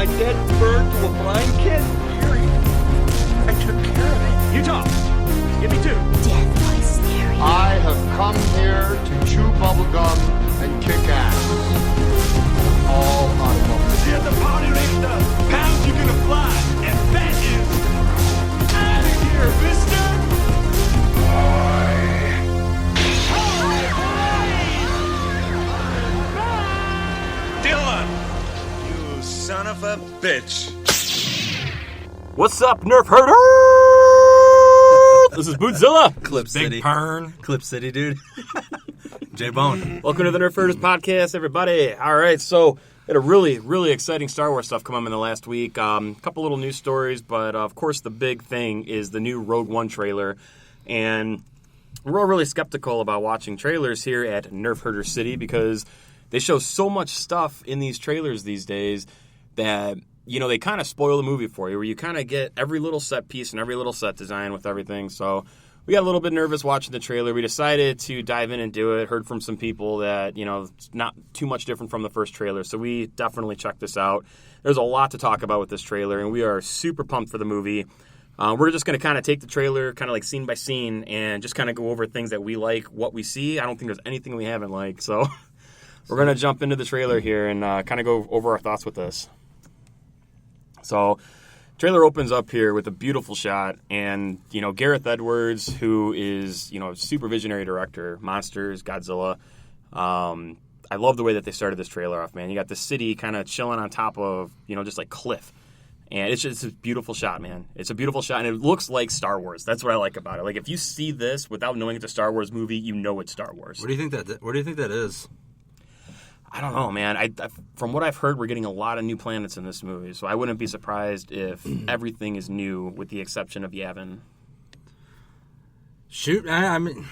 my dead bird to a blind kid? Gary, I took care of it. You talk. Give me 2. Death by stereo. I have come here to chew bubblegum and kick ass. All automobiles. At the party Richter, pounds you're gonna fly, and that is out of here, mister! Dylan! You son of a bitch. What's up, Nerf Herder? This is Bootzilla. Clip City. Big Pern. Clip City, dude. J-Bone. Welcome to the Nerf Herders podcast, everybody. All right, so we had a really exciting Star Wars stuff come up in the last week. A couple little news stories, but of course the big thing is the new Rogue One trailer. And we're all really skeptical about watching trailers here at Nerf Herder City because they show so much stuff in these trailers these days that, you know, they kind of spoil the movie for you, where you kind of get every little set piece and every little set design with everything. So we got a little bit nervous watching the trailer. We decided to dive in and do it. Heard from some people that, you know, it's not too much different from the first trailer. So we definitely checked this out. There's a lot to talk about with this trailer, and we are super pumped for the movie. We're just going to kind of take the trailer kind of like scene by scene and just kind of go over things that we like, what we see. I don't think there's anything we haven't liked. So we're going to jump into the trailer here and kind of go over our thoughts with this. So, trailer opens up here with a beautiful shot, and, you know, Gareth Edwards, who is, you know, a super visionary director, Monsters, Godzilla. I love the way that they started this trailer off, man. You got the city kind of chilling on top of, you know, just like cliff. And it's just a beautiful shot, man. It's a beautiful shot, and it looks like Star Wars. That's what I like about it. Like, if you see this without knowing it's a Star Wars movie, you know it's Star Wars. What do you think that is? I don't know, man. I from what I've heard, we're getting a lot of new planets in this movie, so I wouldn't be surprised if everything is new, with the exception of Yavin. Shoot, I mean,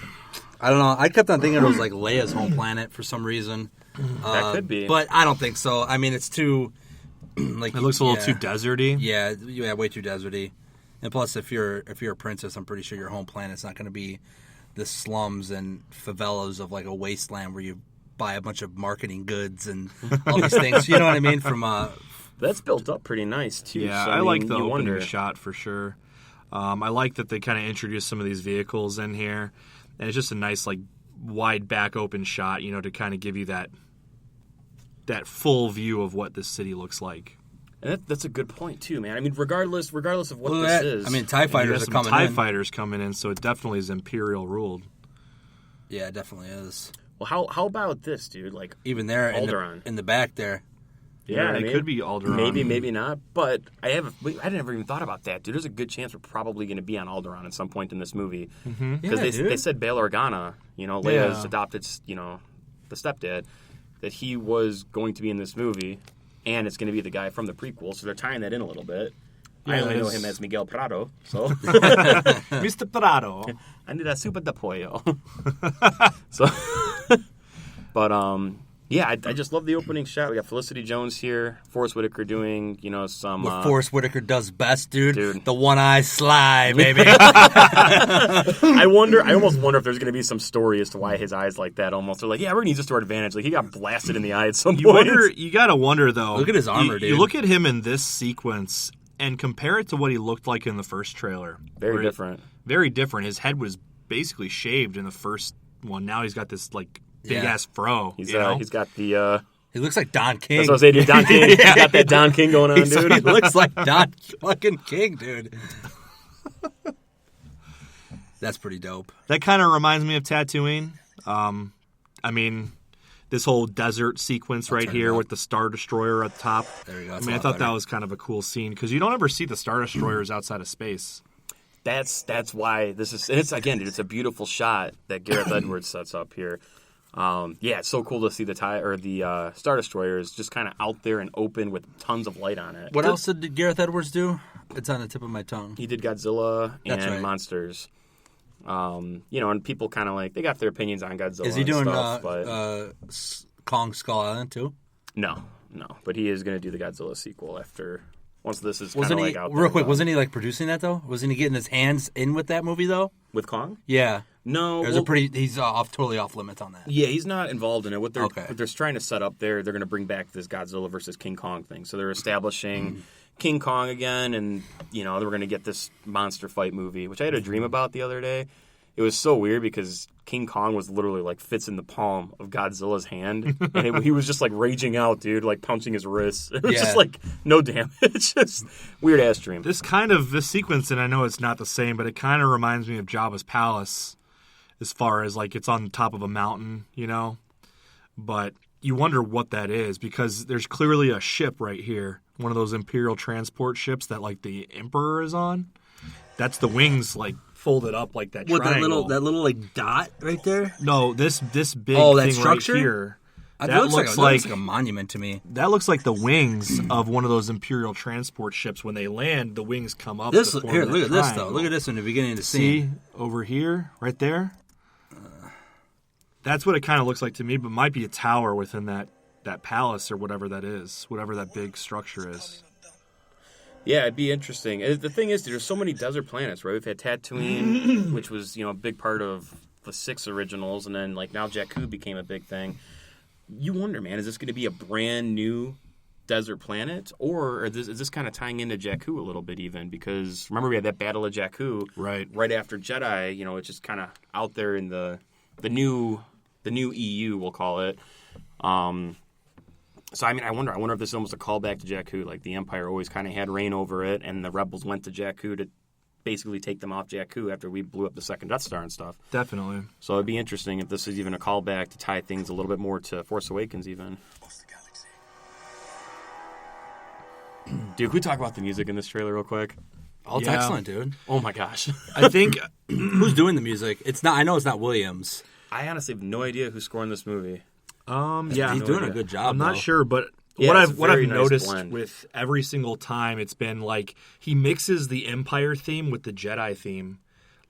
I don't know. I kept on thinking it was like Leia's home planet for some reason. That could be, but I don't think so. I mean, it's too like it looks a little too deserty. Yeah, way too deserty. And plus, if you're a princess, I'm pretty sure your home planet's not going to be the slums and favelas of like a wasteland where you buy a bunch of marketing goods and all these things. You know what I mean? From that's built up pretty nice too. Yeah, so, I like the opening opening shot for sure. I like that they kind of introduced some of these vehicles in here, and it's just a nice like wide back open shot, you know, to kind of give you that full view of what this city looks like. And that's a good point too, man. I mean, regardless of what this is. I mean, TIE fighters are coming TIE in. fighters coming in, so it definitely is Imperial ruled. Yeah, it definitely is. Well, how about this, dude? Like, even there Alderaan in the back there. Yeah, it could be Alderaan. Maybe not. But I never even thought about that, dude. There's a good chance we're probably going to be on Alderaan at some point in this movie because they said Bail Organa, you know, Leia's adopted, you know, the stepdad, that he was going to be in this movie, and it's going to be the guy from the prequel. So they're tying that in a little bit. I only know him as Miguel Prado, so Mr. Prado. I need a super de pollo. So, but yeah, I just love the opening shot. We got Felicity Jones here, Forrest Whitaker doing, you know, some what Forrest Whitaker does best, dude. The one eye sly, baby. I almost wonder if there's going to be some story as to why his eyes like that. Almost, they're like, yeah, we're going to use this to our advantage. Like, he got blasted in the eye at some point. You got to wonder though. Look at his armor, dude. You look at him in this sequence and compare it to what he looked like in the first trailer. Very different. Very different. His head was basically shaved in the first one. Now he's got this like big ass fro. He's got the. He looks like Don King. That's what I was saying, dude. Don King. He's got that Don King going on, dude. He looks like Don fucking King, dude. That's pretty dope. That kind of reminds me of Tatooine. I mean, this whole desert sequence right here with the Star Destroyer at the top. There you go. I mean, I thought that was kind of a cool scene because you don't ever see the Star Destroyers outside of space. That's why this is. And it's again, dude. It's a beautiful shot that Gareth Edwards sets up here. Yeah, it's so cool to see the Star Destroyers just kind of out there and open with tons of light on it. What else did Gareth Edwards do? It's on the tip of my tongue. He did Godzilla and right. Monsters. You know, and people kind of like they got their opinions on Godzilla. Is he doing stuff, but Kong Skull Island too? No, but he is going to do the Godzilla sequel after once this is kind of Wasn't he like out real there, quick? Wasn't he like producing that though? Wasn't he getting his hands in with that movie though? with Kong? Yeah. No, There's he's totally off limits on that. yeah, he's not involved in it. What they're Okay. trying to set up there, they're going to bring back this Godzilla versus King Kong thing. So they're establishing King Kong again, and we're going to get this monster fight movie, which I had a dream about the other day. It was so weird because King Kong was literally like fits in the palm of Godzilla's hand, and he was just like raging out, dude, like punching his wrists. It was just like no damage, just weird ass dream. This sequence, and I know it's not the same, but it kind of reminds me of Jabba's palace, as far as like it's on top of a mountain, But you wonder what that is because there's clearly a ship right here, one of those Imperial transport ships that like the Emperor is on. That's the wings like folded up like that triangle. that little like dot right there. No, this big that thing structure? right here. That looks like a monument to me. That looks like the wings of one of those Imperial transport ships. When they land, the wings come up. This to form here, that look at this triangle. though. Look at this in the beginning of the See scene. over here, right there. That's what it kind of looks like to me, but might be a tower within that palace or whatever that is, whatever that big structure is. Yeah, it'd be interesting. The thing is, dude, there's so many desert planets, right? We've had Tatooine, which was a big part of the 6 originals, and then like now Jakku became a big thing. You wonder, man, is this going to be a brand new desert planet, or is this kind of tying into Jakku a little bit even? Because remember we had that Battle of Jakku right after Jedi. It's just kind of out there in the new EU, we'll call it. So I wonder if this is almost a callback to Jakku. Like the Empire always kind of had reign over it, and the Rebels went to Jakku to basically take them off Jakku after we blew up the second Death Star and stuff. Definitely. So it'd be interesting if this is even a callback to tie things a little bit more to Force Awakens even. Dude, can we talk about the music in this trailer real quick? Oh, it's excellent, dude. Oh my gosh. I think Who's doing the music? I know it's not Williams. I honestly have no idea who's scoring this movie. yeah, He's doing a good job. I'm not though. sure, but Yeah, what it's I've a very nice noticed blend. with every single time, it's been like he mixes the Empire theme with the Jedi theme.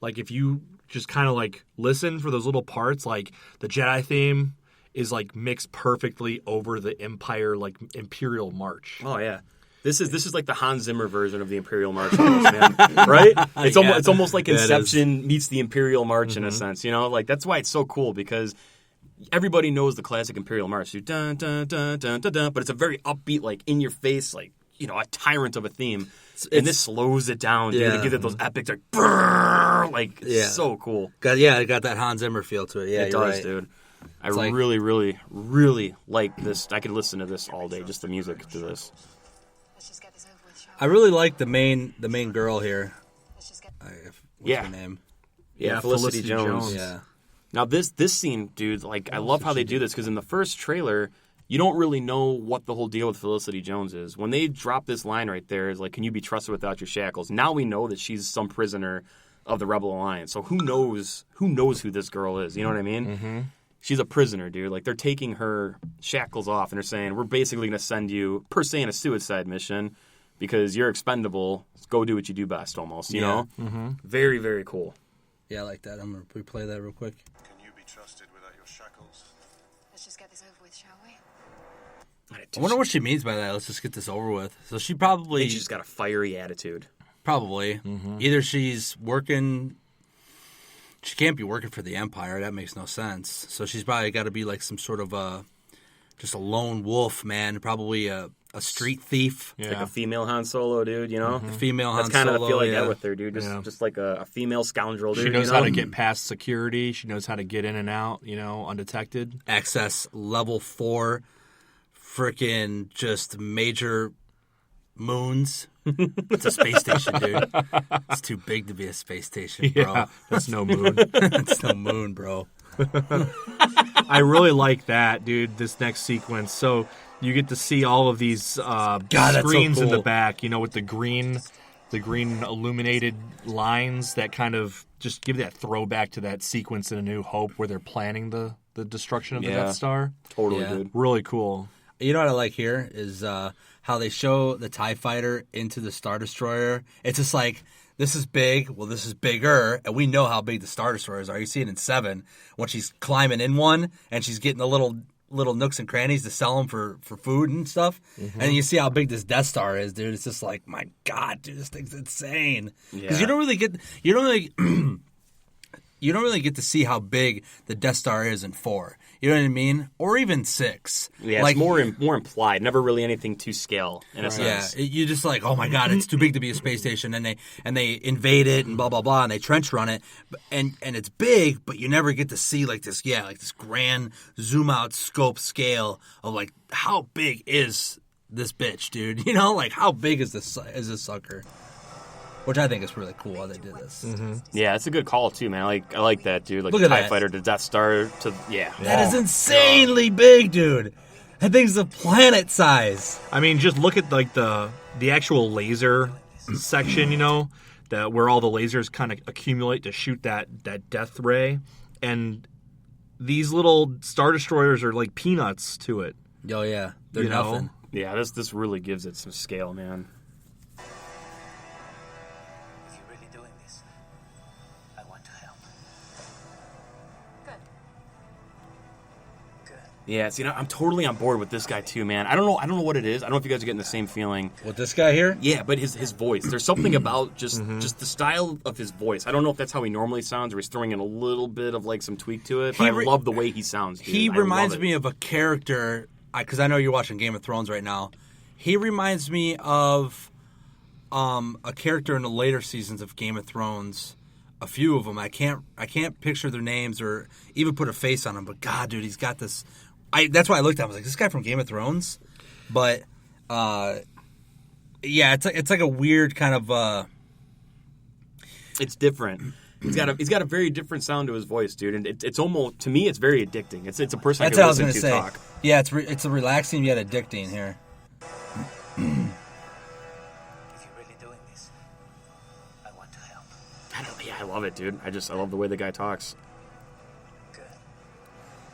Like if you just kind of like listen for those little parts, like the Jedi theme is like mixed perfectly over the Empire like Imperial March. Oh yeah. This is like the Hans Zimmer version of the Imperial March, almost, man. Right? It's almost like Yeah, it is. Inception meets the Imperial March in a sense. Like that's why it's so cool because everybody knows the classic Imperial March, dun dun dun dun dun dun, but it's a very upbeat, like in your face, like a tyrant of a theme. And this slows it down, dude, Yeah. to give it those epic, like brrr, like Yeah. it's so cool. It got that Hans Zimmer feel to it. Yeah, It you're does, right. dude. I like- really, really, really like this. I could listen to this all day, just the music to this. Let's just get this over with, shall I really like the main girl here. Let's just get What's Yeah. her name? Yeah, Yeah, Felicity Felicity Jones. Jones. Yeah. Now this scene, dude, like I love how they do this because in the first trailer, you don't really know what the whole deal with Felicity Jones is. When they drop this line right there, is like, "Can you be trusted without your shackles?" Now we know that she's some prisoner of the Rebel Alliance. So who knows who this girl is? You know what I mean? Mm-hmm. She's a prisoner, dude. Like they're taking her shackles off and they're saying, "We're basically going to send you per se in a suicide mission because you're expendable. Go do what you do best." Almost, you know. Mm-hmm. Very, very cool. Yeah, I like that. I'm gonna replay that real quick. Can you be trusted without your shackles? let's just get this over with, shall we? I wonder what she means by that. Let's just get this over with. So she I probably think she's just got a fiery attitude. either she's working. She can't be working for the Empire. That makes no sense. So she's probably got to be like some sort of just a lone wolf, man. Probably a street thief. Like a female Han Solo, dude, you know? A female Han That's kind of Solo, I feel like yeah. that with her, dude. Just like a female scoundrel, dude. She knows you know? how to get past security. She knows how to get in and out, undetected. Access level 4, freaking just major moons. It's a space station, dude. It's too big to be a space station, bro. Yeah, that's no moon. It's no moon, bro. I really like that, dude, this next sequence. So you get to see all of these that's so screens in the cool. back, with the green illuminated lines that kind of just give that throwback to that sequence in A New Hope where they're planning the destruction of the Yeah. Death Star. Totally, Yeah. dude. Really cool. You know what I like here is how they show the TIE fighter into the Star Destroyer. It's just like, this is big, well, this is bigger, and we know how big the Star Destroyers are. You see it in 7, when she's climbing in one, and she's getting the little nooks and crannies to sell them for food and stuff. And you see how big this Death Star is, dude. It's just like, my God, dude, this thing's insane. Because Yeah. you don't really you don't really get to see how big the Death Star is in 4. You know what I mean? Or even 6. Yeah, like, it's more implied. Never really anything to scale in a sense. Yeah, you're just like, oh my god, it's too big to be a space station, and they invade it and blah blah blah, and they trench run it, and it's big, but you never get to see like this grand zoom out scope scale of like how big is this bitch, dude? You know, like how big is this sucker? Which I think is really cool how they did this. Yeah, it's a good call too, man. I like that, dude. Like Look the at TIE that. Fighter to Death Star to That is insanely big, dude. That thing's a planet size. I mean, just look at like the actual laser section, you know, where all the lasers kind of accumulate to shoot that death ray, and these little Star Destroyers are like peanuts to it. Oh yeah, they're You know? nothing. Yeah, this really gives it some scale, man. If you're really doing this, I want to help. Good. Good. Yeah, see, I'm totally on board with this guy too, man. I don't know what it is. I don't know if you guys are getting the same feeling. With this guy here? Yeah, but his voice. There's something about just the style of his voice. I don't know if that's how he normally sounds, or he's throwing in a little bit of like some tweak to it. But I love the way he sounds. Dude. He I reminds love it. me of a character, because I know you're watching Game of Thrones right now. He reminds me of a character in the later seasons of Game of Thrones. A few of them. I can't picture their names or even put a face on them. But God, dude, he's got this. That's why I looked at him. I was like, this guy from Game of Thrones? But yeah, it's like a weird kind of. It's different. He's got a very different sound to his voice, dude, and it's almost, to me, it's very addicting. It's a person That's I what I can was listen gonna to say. talk. Yeah, it's a relaxing yet addicting here. If you're really doing this, I want to help. Yeah, I love it, dude. I love the way the guy talks. Good.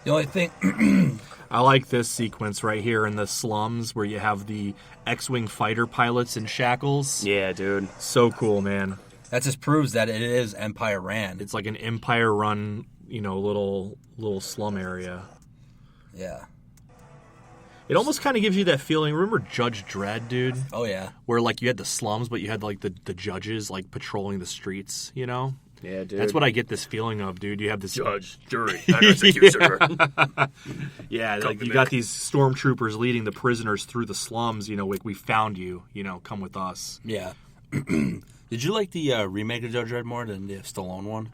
The only thing. I like this sequence right here in the slums where you have the X-Wing fighter pilots in shackles. Yeah, dude. So cool, man. That just proves that it is Empire ran. It's like an Empire-run, little slum area. Yeah. It almost kind of gives you that feeling. Remember Judge Dredd, dude? Oh yeah. Where like you had the slums, but you had like the judges like patrolling the streets. You know? Yeah, dude. That's what I get this feeling of, dude. You have this Judge, jury, and executioner. Yeah, like you got these stormtroopers leading the prisoners through the slums. Like we found you. Come with us. Yeah. Did you like the remake of Judge Dredd more than the Stallone one?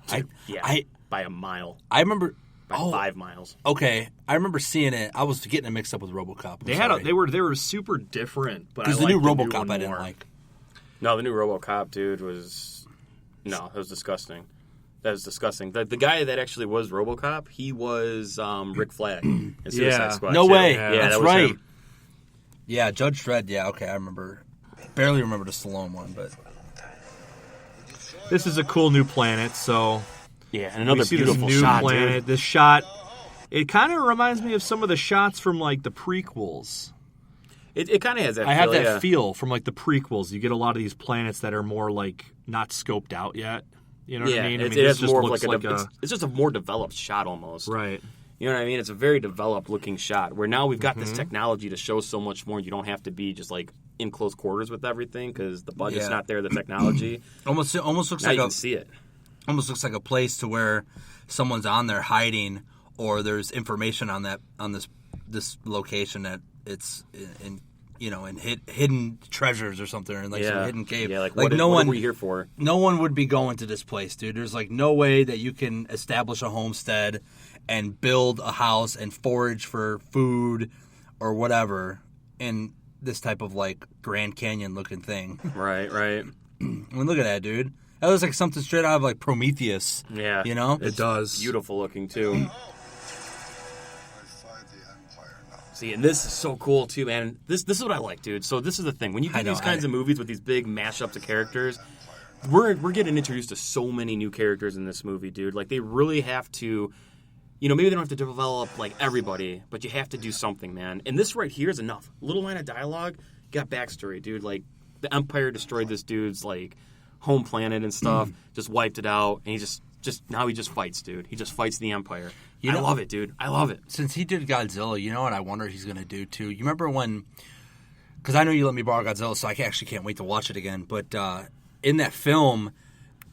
By a mile. I remember. By 5 miles. Okay, I remember seeing it. I was getting it mixed up with RoboCop. They were super different, but because I the new liked RoboCop one I didn't more. like. No, the new RoboCop, dude, that was disgusting. That was disgusting. The guy that actually was RoboCop, he was Rick Flag in Suicide Squad. No too. way. Yeah, That's that was right. him. Yeah, Judge Dredd. Yeah, okay, I remember. Barely remember the Stallone one, but This is a cool new planet, so Yeah, and we another see beautiful this new shot, planet. dude. This shot, it kind of reminds me of some of the shots from like the prequels. It kind of has that. I have feel, that yeah. feel from like the prequels. You get a lot of these planets that are more like not scoped out yet. You know what I mean? it this has just more of looks like it's just a more developed shot almost. right. You know what I mean? It's a very developed looking shot where now we've got Mm-hmm. this technology to show so much more. You don't have to be just like in close quarters with everything because the budget's Yeah. not there, the technology. almost looks Now like you a can see it. almost looks like a place to where someone's on there hiding, or there's information on this location that it's in hidden treasures or something, or like some hidden cave. Yeah, like what are we here for? No one would be going to this place, dude. There's like no way that you can establish a homestead and build a house and forage for food or whatever in this type of like Grand Canyon looking thing. Right. I mean, look at that, dude. That looks like something straight out of like Prometheus. Yeah. You know? It does. Beautiful looking too. I fight the Empire now. See, and this is so cool too, man. This is what I like, dude. So this is the thing. When you do I know, these kinds of movies with these big mashups of characters, we're getting introduced to so many new characters in this movie, dude. Like they really have to, maybe they don't have to develop like everybody, but you have to do something, man. And this right here is enough. Little line of dialogue, got backstory, dude. Like the Empire destroyed this dude's like home planet and stuff, just wiped it out, and he just now he just fights, dude. He just fights the Empire. I love it, dude. I love it. Since he did Godzilla, you know what I wonder he's going to do too? You remember when, because I know you let me borrow Godzilla, so I actually can't wait to watch it again, but in that film,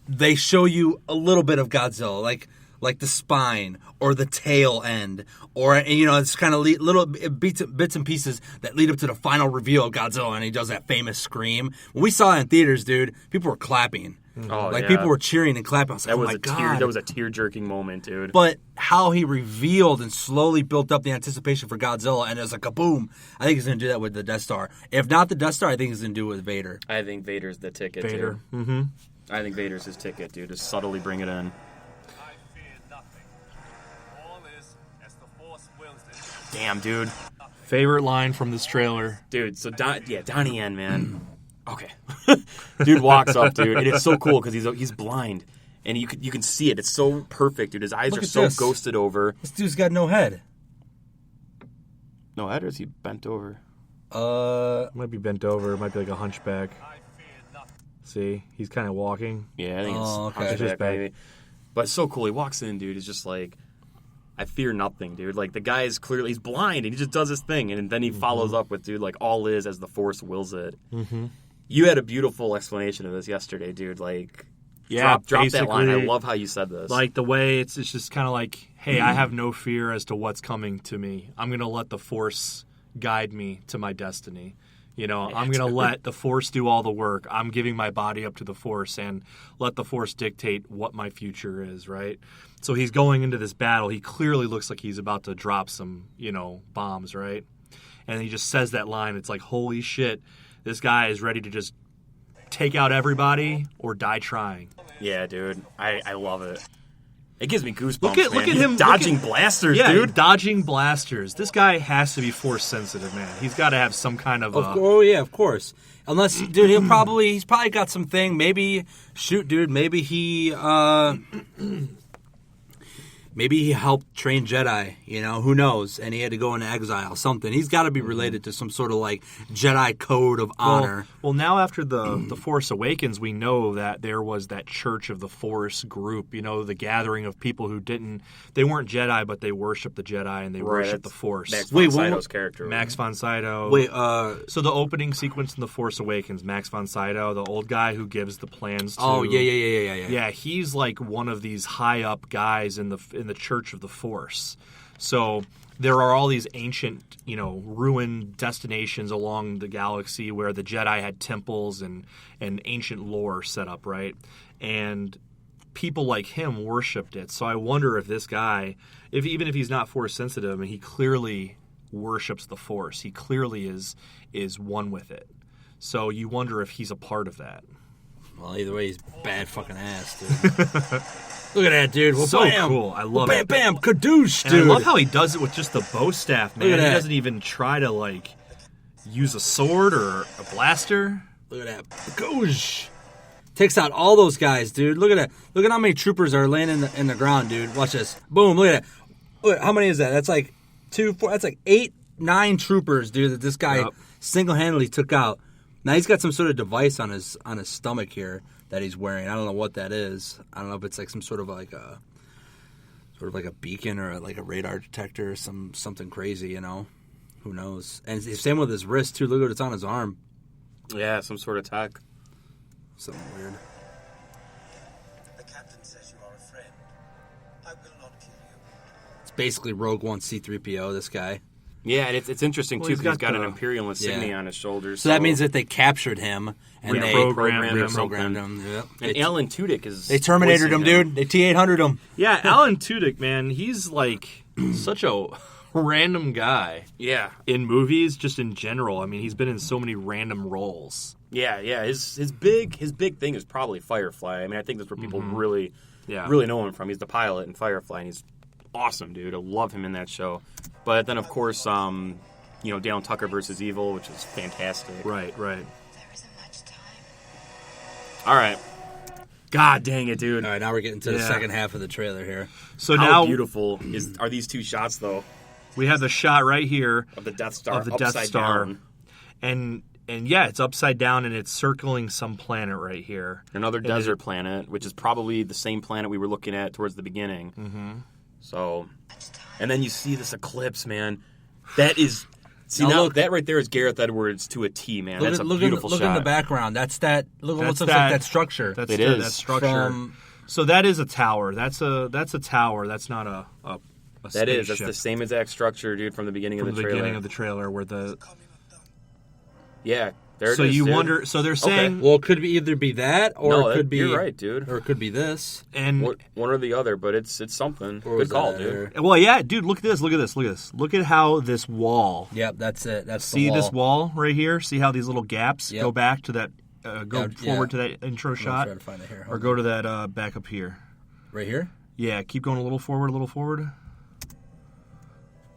they show you a little bit of Godzilla, like the spine or the tail end, or it's kind of little bits and pieces that lead up to the final reveal of Godzilla, and he does that famous scream. When we saw it in theaters, dude, people were clapping. People were cheering and clapping. I was like, oh my God. That was a tear-jerking moment, dude. But how he revealed and slowly built up the anticipation for Godzilla, and it was like a boom. I think he's going to do that with the Death Star. If not the Death Star, I think he's going to do it with Vader. I think Vader's the ticket, Vader. too. Mm-hmm. I think Vader's his ticket, dude. Just subtly bring it in. I fear nothing. All is as the Force wills it. Damn, dude. Favorite line from this trailer. Dude, so Donnie Yen, man. Okay. Dude walks up, dude, and it's so cool because he's blind. And you can see it. It's so perfect, dude. His eyes Look are at so this. ghosted over. This dude's got no head. No head, or is he bent over? Might be bent over. It might be like a hunchback. See, he's kind of walking. Yeah, I think it's Oh, okay. hunchback, It's just back. maybe. But it's so cool. He walks in, dude. It's just like, I fear nothing, dude. Like, the guy is clearly, he's blind, and he just does his thing. And then he follows up with, dude, like, all is as the Force wills it. Mm-hmm. You had a beautiful explanation of this yesterday, dude. Like, Yeah, drop that line. I basically, love how you said this. Like the way it's just kind of like, hey, I have no fear as to what's coming to me. I'm going to let the Force guide me to my destiny. I'm going to let the Force do all the work. I'm giving my body up to the Force and let the Force dictate what my future is, right? So he's going into this battle. He clearly looks like he's about to drop some, bombs, right? And he just says that line. It's like, holy shit, this guy is ready to just take out everybody or die trying. Yeah, dude. I love it. It gives me goosebumps, Look at man. him He's dodging blasters, Yeah, dude. dodging blasters. This guy has to be Force sensitive, man. He's got to have some kind of. Oh yeah, of course. Unless, dude, he's probably got something. Maybe, shoot, dude. Maybe he helped train Jedi. Who knows? And he had to go into exile. Something. He's got to be related to some sort of like Jedi code of honor. Well, now after the Force Awakens, we know that there was that Church of the Force group. The gathering of people who they weren't Jedi, but they worshipped the Jedi and they worshipped the Force. Max Wait, von what- Sydow's character. Max von Sydow. Wait, So the opening sequence in The Force Awakens, Max von Sydow, the old guy who gives the plans to... oh yeah. Yeah, he's like one of these high up guys in the Church of the Force. So there are all these ancient, ruined destinations along the galaxy where the Jedi had temples and ancient lore set up, right? And people like him worshipped it. So I wonder if this guy, even if he's not Force sensitive, and he clearly worships the Force, he clearly is one with it. So you wonder if he's a part of that. Well, either way, he's bad fucking ass, dude. Look at that, dude. Well, So bam. cool. I love Well, it. bam, bam, kadoosh, And dude. I love how he does it with just the bow staff, man. Look at He that. doesn't even try to like use a sword or a blaster. Look at that. Kadoosh. Takes out all those guys, dude. Look at that. Look at how many troopers are laying in the ground, dude. Watch this. Boom. Look at that. Look, how many is that? That's like 2, 4. That's like 8, 9 troopers, dude. That this guy Yep. single-handedly took out. Now he's got some sort of device on his stomach here that he's wearing. I don't know what that is. I don't know if it's like some sort of like a beacon or like a radar detector or something crazy, Who knows? And it's same with his wrist too. Look what it's on his arm. Yeah, some sort of tech. Something weird. The captain says you are a friend. I will not kill you. It's basically Rogue One C-3PO. This guy. Yeah, and it's interesting, Well, too, he's because he's got got an the- Imperial insignia Yeah. on his shoulders. So that means that they captured him and they Reprogrammed him. reprogrammed him. Yep. And Alan Tudyk is They Terminated voicing him, dude. They T-800'd him. Yeah, Alan Tudyk, man, he's like such a random guy Yeah, in movies, just in general. I mean, he's been in so many random roles. yeah. His big thing is probably Firefly. I mean, I think that's where people really know him from. He's the pilot in Firefly, and he's awesome, dude. I love him in that show. But then, of course, Dale Tucker versus Evil, which is fantastic. Right. There isn't much time. All right. God dang it, dude. All right, now we're getting to the Yeah. second half of the trailer here. So How now beautiful are these two shots, though, we have the shot right here of the Death Star of the Death upside Star, down. and yeah, it's upside down and it's circling some planet right here. Another desert planet, which is probably the same planet we were looking at towards the beginning. Mm-hmm. So, and then you see this eclipse, man. That is See, now that right there is Gareth Edwards to a T, man. That's a beautiful shot. Look in the background. That's that. Look at what looks like that structure. That's It that is. structure. So that is a tower. That's a tower. That's not a That is. That's spaceship. the same exact structure, dude, from the beginning From of the the trailer. beginning of the trailer where the. Yeah, there it So is, you dude. wonder. So they're saying. Well, it could either be that, or No, it could be. you're right, dude. Or it could be this. And One or the other, but it's something. Or Good was call, that dude. there? well, yeah, dude. Look at this. Look at this. Look at this. Look at how this wall. Yep, that's it. That's See the wall. this wall right here? See how these little gaps Yep. go back to that, go Yeah, forward to that intro shot, try to find it here. or Hold go on. to that back up here. Right here. Yeah, keep going a little forward.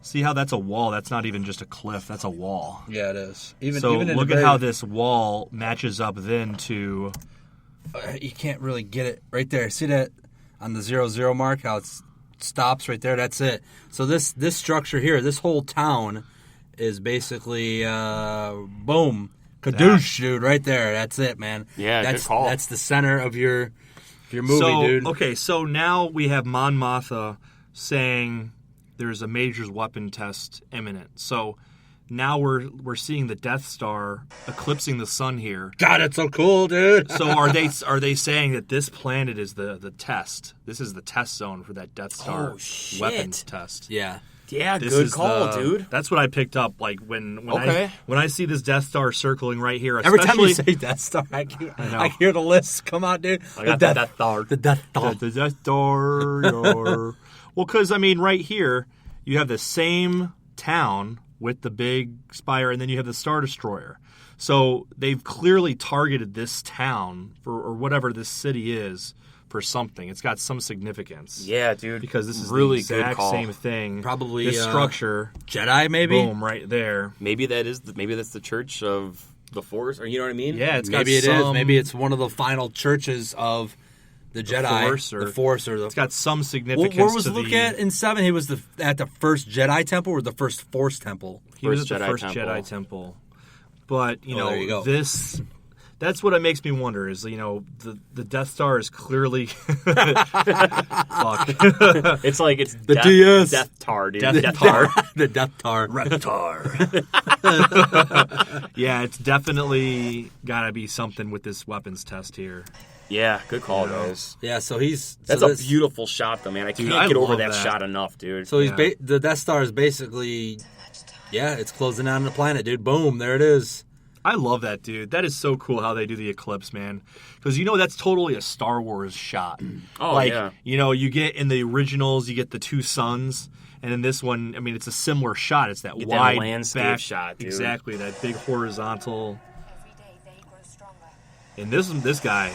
See how that's a wall? That's not even just a cliff. That's a wall. Yeah, it is. Even So even in look the at very- how this wall matches up then to. You can't really get it right there. See that on the 0-0 mark? How it stops right there. That's it. So this structure here, this whole town, is basically boom, kadoosh, dude. Right there. That's it, man. Yeah, good that's call. That's the center of your movie, So dude. okay, so now we have Mon Mothma saying there's a major weapon test imminent. So now we're seeing the Death Star eclipsing the sun here. God, it's so cool, dude. So are they saying that this planet is the test? This is the test zone for that Death Star Oh, shit. weapons test. Yeah. Yeah, This good is call, the- dude. That's what I picked up. Like when Okay. I see this Death Star circling right here, Every time you especially- say Death Star, I know. hear the list come out, dude. I got the Death Star. The Death Star. The Death Star. Well, because I mean, right here you have the same town with the big spire, and then you have the Star Destroyer. So they've clearly targeted this town or whatever this city is for something. It's got some significance. Yeah, dude. Because this is really the exact good call. same thing. Probably, this structure. Jedi, maybe? Boom, right there. Maybe that's the Church of the Force, or you know what I mean? Yeah, it's got Maybe it is. some- Maybe it's one of the final churches of the Jedi. The Force or the... It's got some significance. Where was to Luke the, at in 7? He was at the first Jedi temple or the first Force temple? He was First at the Jedi first temple. Jedi temple. But, you know, there you go. this... That's what it makes me wonder is, you know, the Death Star is clearly... Fuck. It's like it's The DS. Death Tar, dude. Death Death Tar. Tar. The Death Tar. Yeah, it's definitely got to be something with this weapons test here. Yeah, good call, guys. Yeah, so he's... That's so a this- beautiful shot, though, man. I can't I get over love that that. shot enough, dude. So he's Yeah. the Death Star is basically... Yeah, it's closing in on the planet, dude. Boom, there it is. I love that, dude. That is so cool how they do the eclipse, man. Because, you know, that's totally a Star Wars shot. Oh, like, yeah. you know, you get in the originals, you get the two suns. And in this one, I mean, it's a similar shot. It's that Get that wide landscape back shot, dude. Exactly, that big horizontal. Every day they grow stronger. And this guy,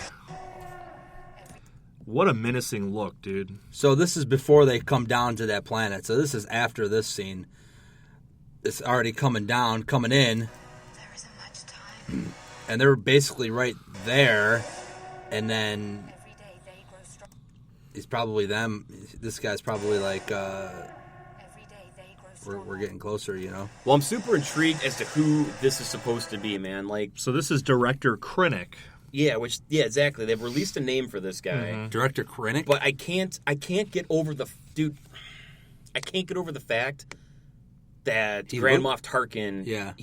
what a menacing look, dude. So this is before they come down to that planet. So this is after this scene. It's already coming down, coming in. There isn't much time. And they're basically right there. And then Every day they grow stronger. he's probably them. This guy's probably like, Every day they grow stronger. we're getting closer, you know? Well, I'm super intrigued as to who this is supposed to be, man. Like, So this is director Krennic. yeah, exactly. They've released a name for this guy, Director Krennic? but I can't get over the I can't get over the fact that He Grand look- Moff Tarkin. Yeah.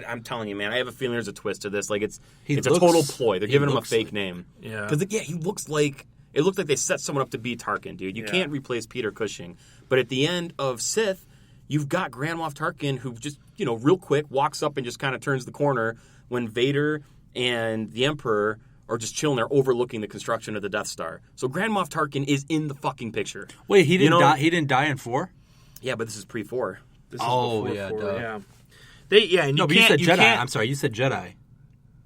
I'm telling you, man. I have a feeling there's a twist to this. Like, it's He a looks- total ploy. They're he giving him a looks fake like- name. Yeah. Because he looks like it looked like they set someone up to be Tarkin, dude. You can't replace Peter Cushing. But at the end of Sith, you've got Grand Moff Tarkin who just, you know, real quick walks up and just kind of turns the corner when Vader and the Emperor are just chilling there overlooking the construction of the Death Star. So Grand Moff Tarkin is in the fucking picture. Wait, he didn't You know- die. He didn't die in 4? Yeah, but this is pre-4. This is Oh, before yeah, 4, duh. yeah. And you No, but you can't, said you Jedi. can't, I'm sorry, you said Jedi.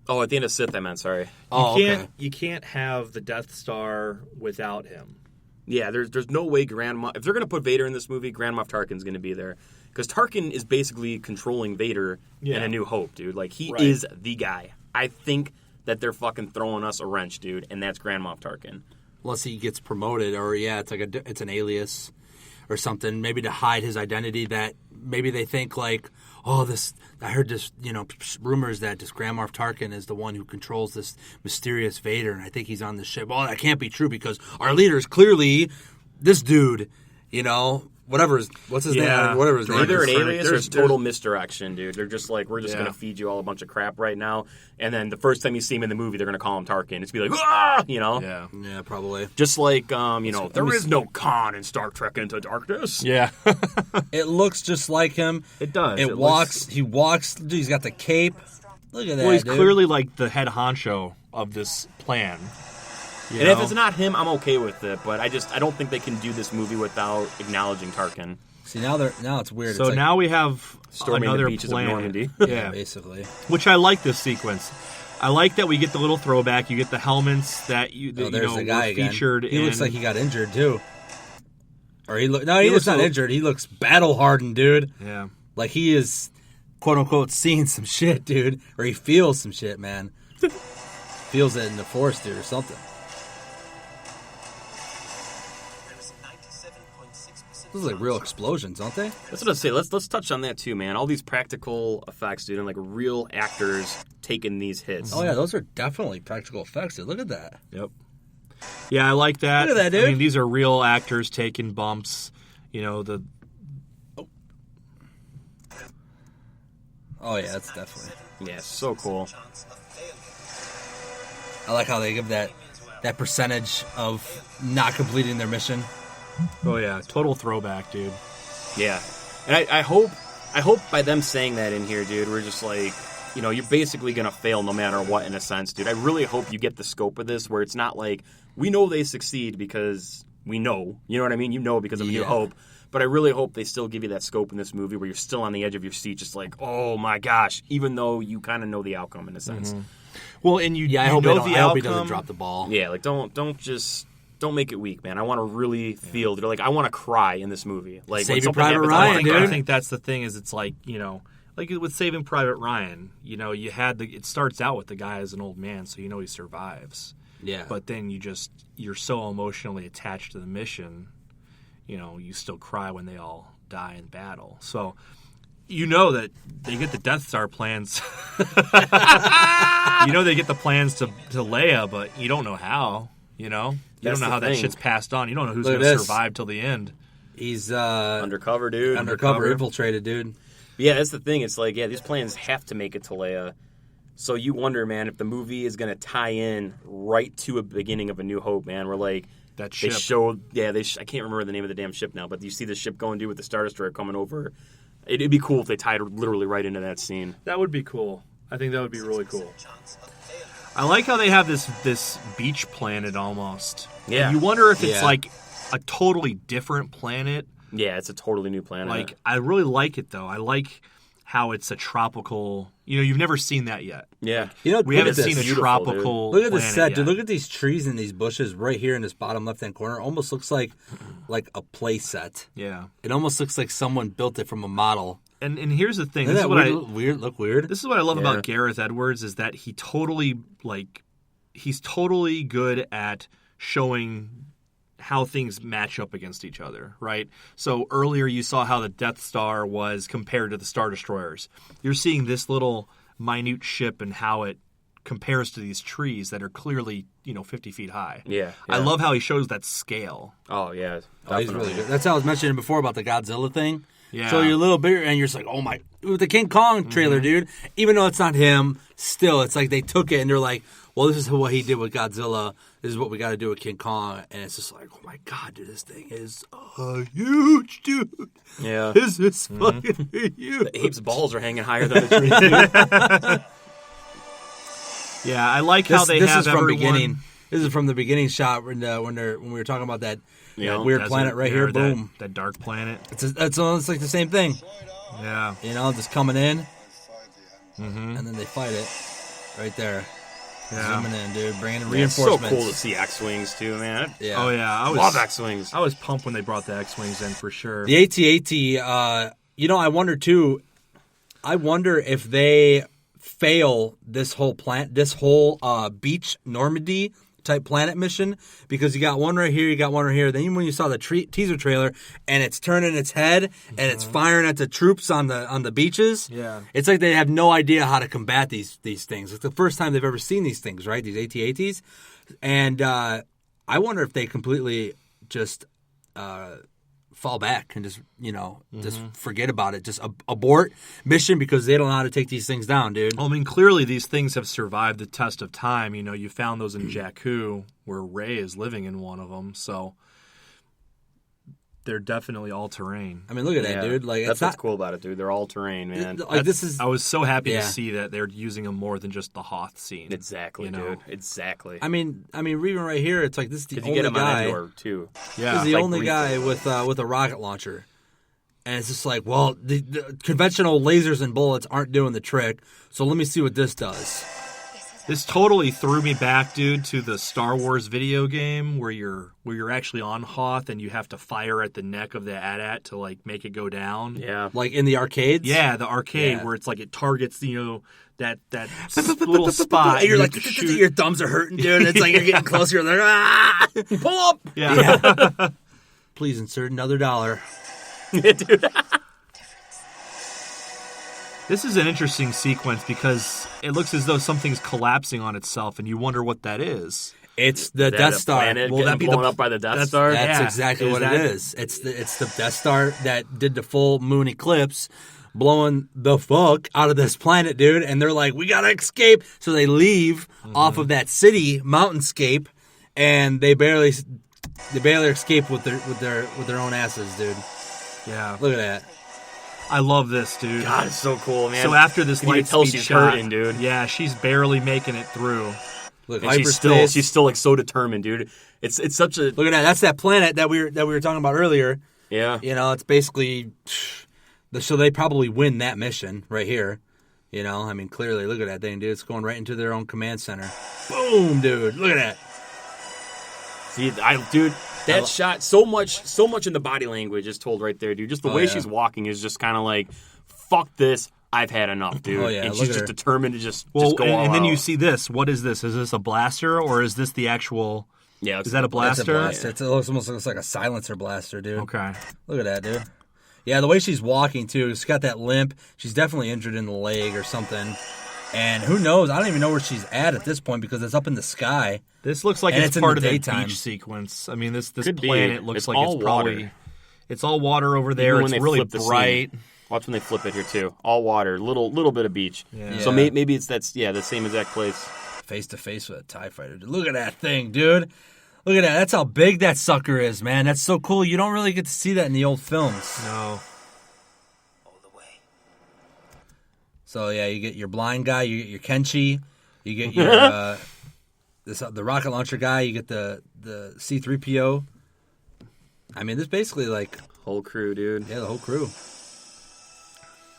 Oh, at the end of Sith, I meant, sorry. Oh, okay. you can't have the Death Star without him. Yeah, there's no way Grand Moff... If they're going to put Vader in this movie, Grand Moff Tarkin's going to be there. Because Tarkin is basically controlling Vader in Yeah. A New Hope, dude. Like, he Right. is the guy. I think that they're fucking throwing us a wrench, dude, and that's Grand Moff Tarkin. Unless he gets promoted, or it's like it's an alias or something, maybe to hide his identity. That maybe they think like, oh, I heard this, you know, rumors that this Grand Moff Tarkin is the one who controls this mysterious Vader, and I think he's on the ship. Well, that can't be true because our leader is clearly this dude, you know. what's his Yeah. name? Whatever his name Either is. an alias or There's- it's total misdirection, dude. They're just like, we're just Yeah. going to feed you all a bunch of crap right now. And then the first time you see him in the movie, they're going to call him Tarkin. It's be like, ah! You know? Yeah. Yeah, probably. Just like, there is no Khan in Star Trek Into Darkness. Yeah. It looks just like him. It does. It It walks. He walks. Dude, he's got the cape. Look at that. Well, he's dude. clearly like the head honcho of this plan. You And if know? it's not him, I'm okay with it. But I don't think they can do this movie without acknowledging Tarkin. See, now it's weird. So it's like, now we have Storming the another beaches of planet. Normandy. Yeah, basically. which I like this sequence. I like that we get the little throwback. You get the helmets that you There's know the guy were again. featured. He in, looks like he got injured too. Or he looks looks not a- injured. He looks battle hardened, dude. Yeah. Like he is, quote unquote, seeing some shit, dude. Or he feels some shit, man. Feels it in the force, dude, or something. Those are like real explosions, aren't they? That's what I say. Let's touch on that too, man. All these practical effects, dude, and like real actors taking these hits. Oh yeah, those are definitely practical effects, dude. Look at that. Yep. Yeah, I like that. Look at that, dude. I mean, these are real actors taking bumps. You know, the Oh yeah, that's definitely. Yeah, so cool. I like how they give that percentage of not completing their mission. oh yeah, total throwback, dude. Yeah, and I hope by them saying that in here, dude, we're just like, you're basically gonna fail no matter what, in a sense, dude. I really hope you get the scope of this, where it's not like we know they succeed because we know, you know what I mean? You know because of A New Yeah. Hope. But I really hope they still give you that scope in this movie where you're still on the edge of your seat, just like, oh my gosh, even though you kind of know the outcome in a sense. Well, and you, Yeah, I you hope, know I the hope he outcome. doesn't drop the ball. Yeah, like don't make it weak, man. I want to really feel, like I want to cry in this movie. Like when Saving something Private happens, Ryan, I I wanna dude. think that's the thing. Is it's like like with Saving Private Ryan. You had it starts out with the guy as an old man, so he survives. Yeah. But then you're so emotionally attached to the mission. You still cry when they all die in battle. So that they get the Death Star plans. They get the plans to Leia, but you don't know how. You don't That's know the how that thing. shit's passed on. You don't know who's Look at going to this. survive till the end. He's undercover, dude. undercover, infiltrated, dude. Yeah, that's the thing. It's like, these plans have to make it to Leia. So you wonder, man, if the movie is going to tie in right to a beginning of A New Hope, man. We're like, That they ship. showed, I can't remember the name of the damn ship now, but you see the ship going, dude, with the Star Destroyer coming over. It'd be cool if they tied literally right into that scene. That would be cool. I think that would be really cool. I like how they have this beach planet almost. Yeah. And you wonder if it's Yeah. like a totally different planet. Yeah, it's a totally new planet. Like, I really like it though. I like how it's a tropical. You've never seen that yet. yeah. You know, We look haven't at seen a this. Beautiful, tropical. Look at this planet set, yet. dude. Look at these trees and these bushes right here in this bottom left-hand corner. Almost looks like a play set. Yeah. It almost looks like someone built it from a model. And here's the thing. Isn't This is that what weird? Look weird. This is what I love Yeah. about Gareth Edwards is that he's totally good at showing how things match up against each other, right? So earlier you saw how the Death Star was compared to the Star Destroyers. You're seeing this little minute ship and how it compares to these trees that are clearly, 50 feet high. Yeah, I yeah. love how he shows that scale. Oh, yeah. Oh, he's really good. That's how I was mentioning before about the Godzilla thing. Yeah. So you're a little bigger, and you're just like, oh my, with the King Kong trailer, dude. Even though it's not him, still, it's like they took it and they're like, well, this is what he did with Godzilla. This is what we got to do with King Kong, and it's just like, oh my god, dude, this thing is huge, dude. Yeah. This is fucking huge. Abe's balls are hanging higher than the tree, dude. Yeah, I like how they this have is from everyone. beginning. This is from the beginning shot when we were talking about that weird desert, planet right yeah, here. that- Boom. That dark planet. It's almost like the same thing. Yeah. Just coming in, and then they fight it right there. Yeah. Zooming in, dude, bringing in Yeah, it's so reinforcements. cool to see X-Wings, too, man. Yeah. Oh yeah, I Love X-Wings. I was pumped when they brought the X-wings in for sure. The AT-AT, I wonder too. I wonder if they fail this whole beach Normandy type planet mission, because you got one right here, you got one right here. Then when you saw the teaser trailer and it's turning its head and it's firing at the troops on the beaches, Yeah. it's like they have no idea how to combat these things. It's the first time they've ever seen these things, right? These AT-ATs, and I wonder if they completely just fall back and just just forget about it. Just abort mission because they don't know how to take these things down, dude. Well, I mean, clearly these things have survived the test of time. You know, you found those in Jakku, where Rey is living in one of them, so they're definitely all terrain. I mean, look at that, dude. Like, that's it's what's not cool about it, dude. They're all terrain, man. like this is. I was so happy Yeah. to see that they're using them more than just the Hoth scene. Exactly, you know? dude. Exactly. I mean, even right here, it's like this is the Because you only get him guy. on Endor too. Yeah. This is the like only briefly. guy with a rocket launcher, and it's just like, well, the conventional lasers and bullets aren't doing the trick. So let me see what this does. This totally threw me back, dude, to the Star Wars video game where you're actually on Hoth and you have to fire at the neck of the AT-AT to like make it go down. Yeah. Like in the arcades. Yeah, the arcade Yeah. where it's like it targets that little spot. And you're you like, have to shoot. your thumbs are hurting, dude. And it's like you're getting closer. You're like, ah, pull up. Yeah. Please insert another $1. Dude. This is an interesting sequence because it looks as though something's collapsing on itself, and you wonder what that is. It's the That Death a Star. planet Will getting that be blown up by the Death Star? That's Yeah. exactly Is what that- it is. It's the Death Star that did the full moon eclipse, blowing the fuck out of this planet, dude. And they're like, we gotta escape. So they leave off of that city mountainscape, and they barely escape with their own asses, dude. Yeah. Look at that. I love this, dude. God, it's so cool, man. So after this you can light tell speed she's shot, hurting, dude. Yeah, she's barely making it through. Look, And hyperspace. she's still like so determined, dude. It's such a Look at that. That's that planet that we were talking about earlier. yeah. You know, it's basically so they probably win that mission right here. You know, I mean, clearly, look at that thing, dude. It's going right into their own command center. Boom, dude. Look at that. See, dude, that shot so much in the body language is told right there, dude. Just the way yeah. she's walking is just kind of like, fuck this. I've had enough, dude. Oh, yeah, and look she's at just her. determined to just go and all then you out. see this. What is this? Is this a blaster or is this the actual? Yeah, Is that a That's blaster? a blaster. It almost looks like a silencer blaster, dude. Okay. Look at that, dude. Yeah, the way she's walking, too. She's got that limp. She's definitely injured in the leg or something. And who knows? I don't even know where she's at this point because it's up in the sky. This looks like And it's it's in part the of that daytime. beach sequence. I mean, this Could be. planet looks It's like all it's probably water. it's all water over there. Even It's when they really flip the scene. bright. Watch when they flip it here too. All water, little bit of beach. Yeah. So Yeah. maybe it's the same exact place. Face to face with a TIE fighter. Dude. Look at that thing, dude. Look at that. That's how big that sucker is, man. That's so cool. You don't really get to see that in the old films. No. All the way. So yeah, you get your blind guy, you get your Kenshi, you get your the rocket launcher guy, you get the C-3PO. I mean, this basically like Whole crew, dude. the whole crew,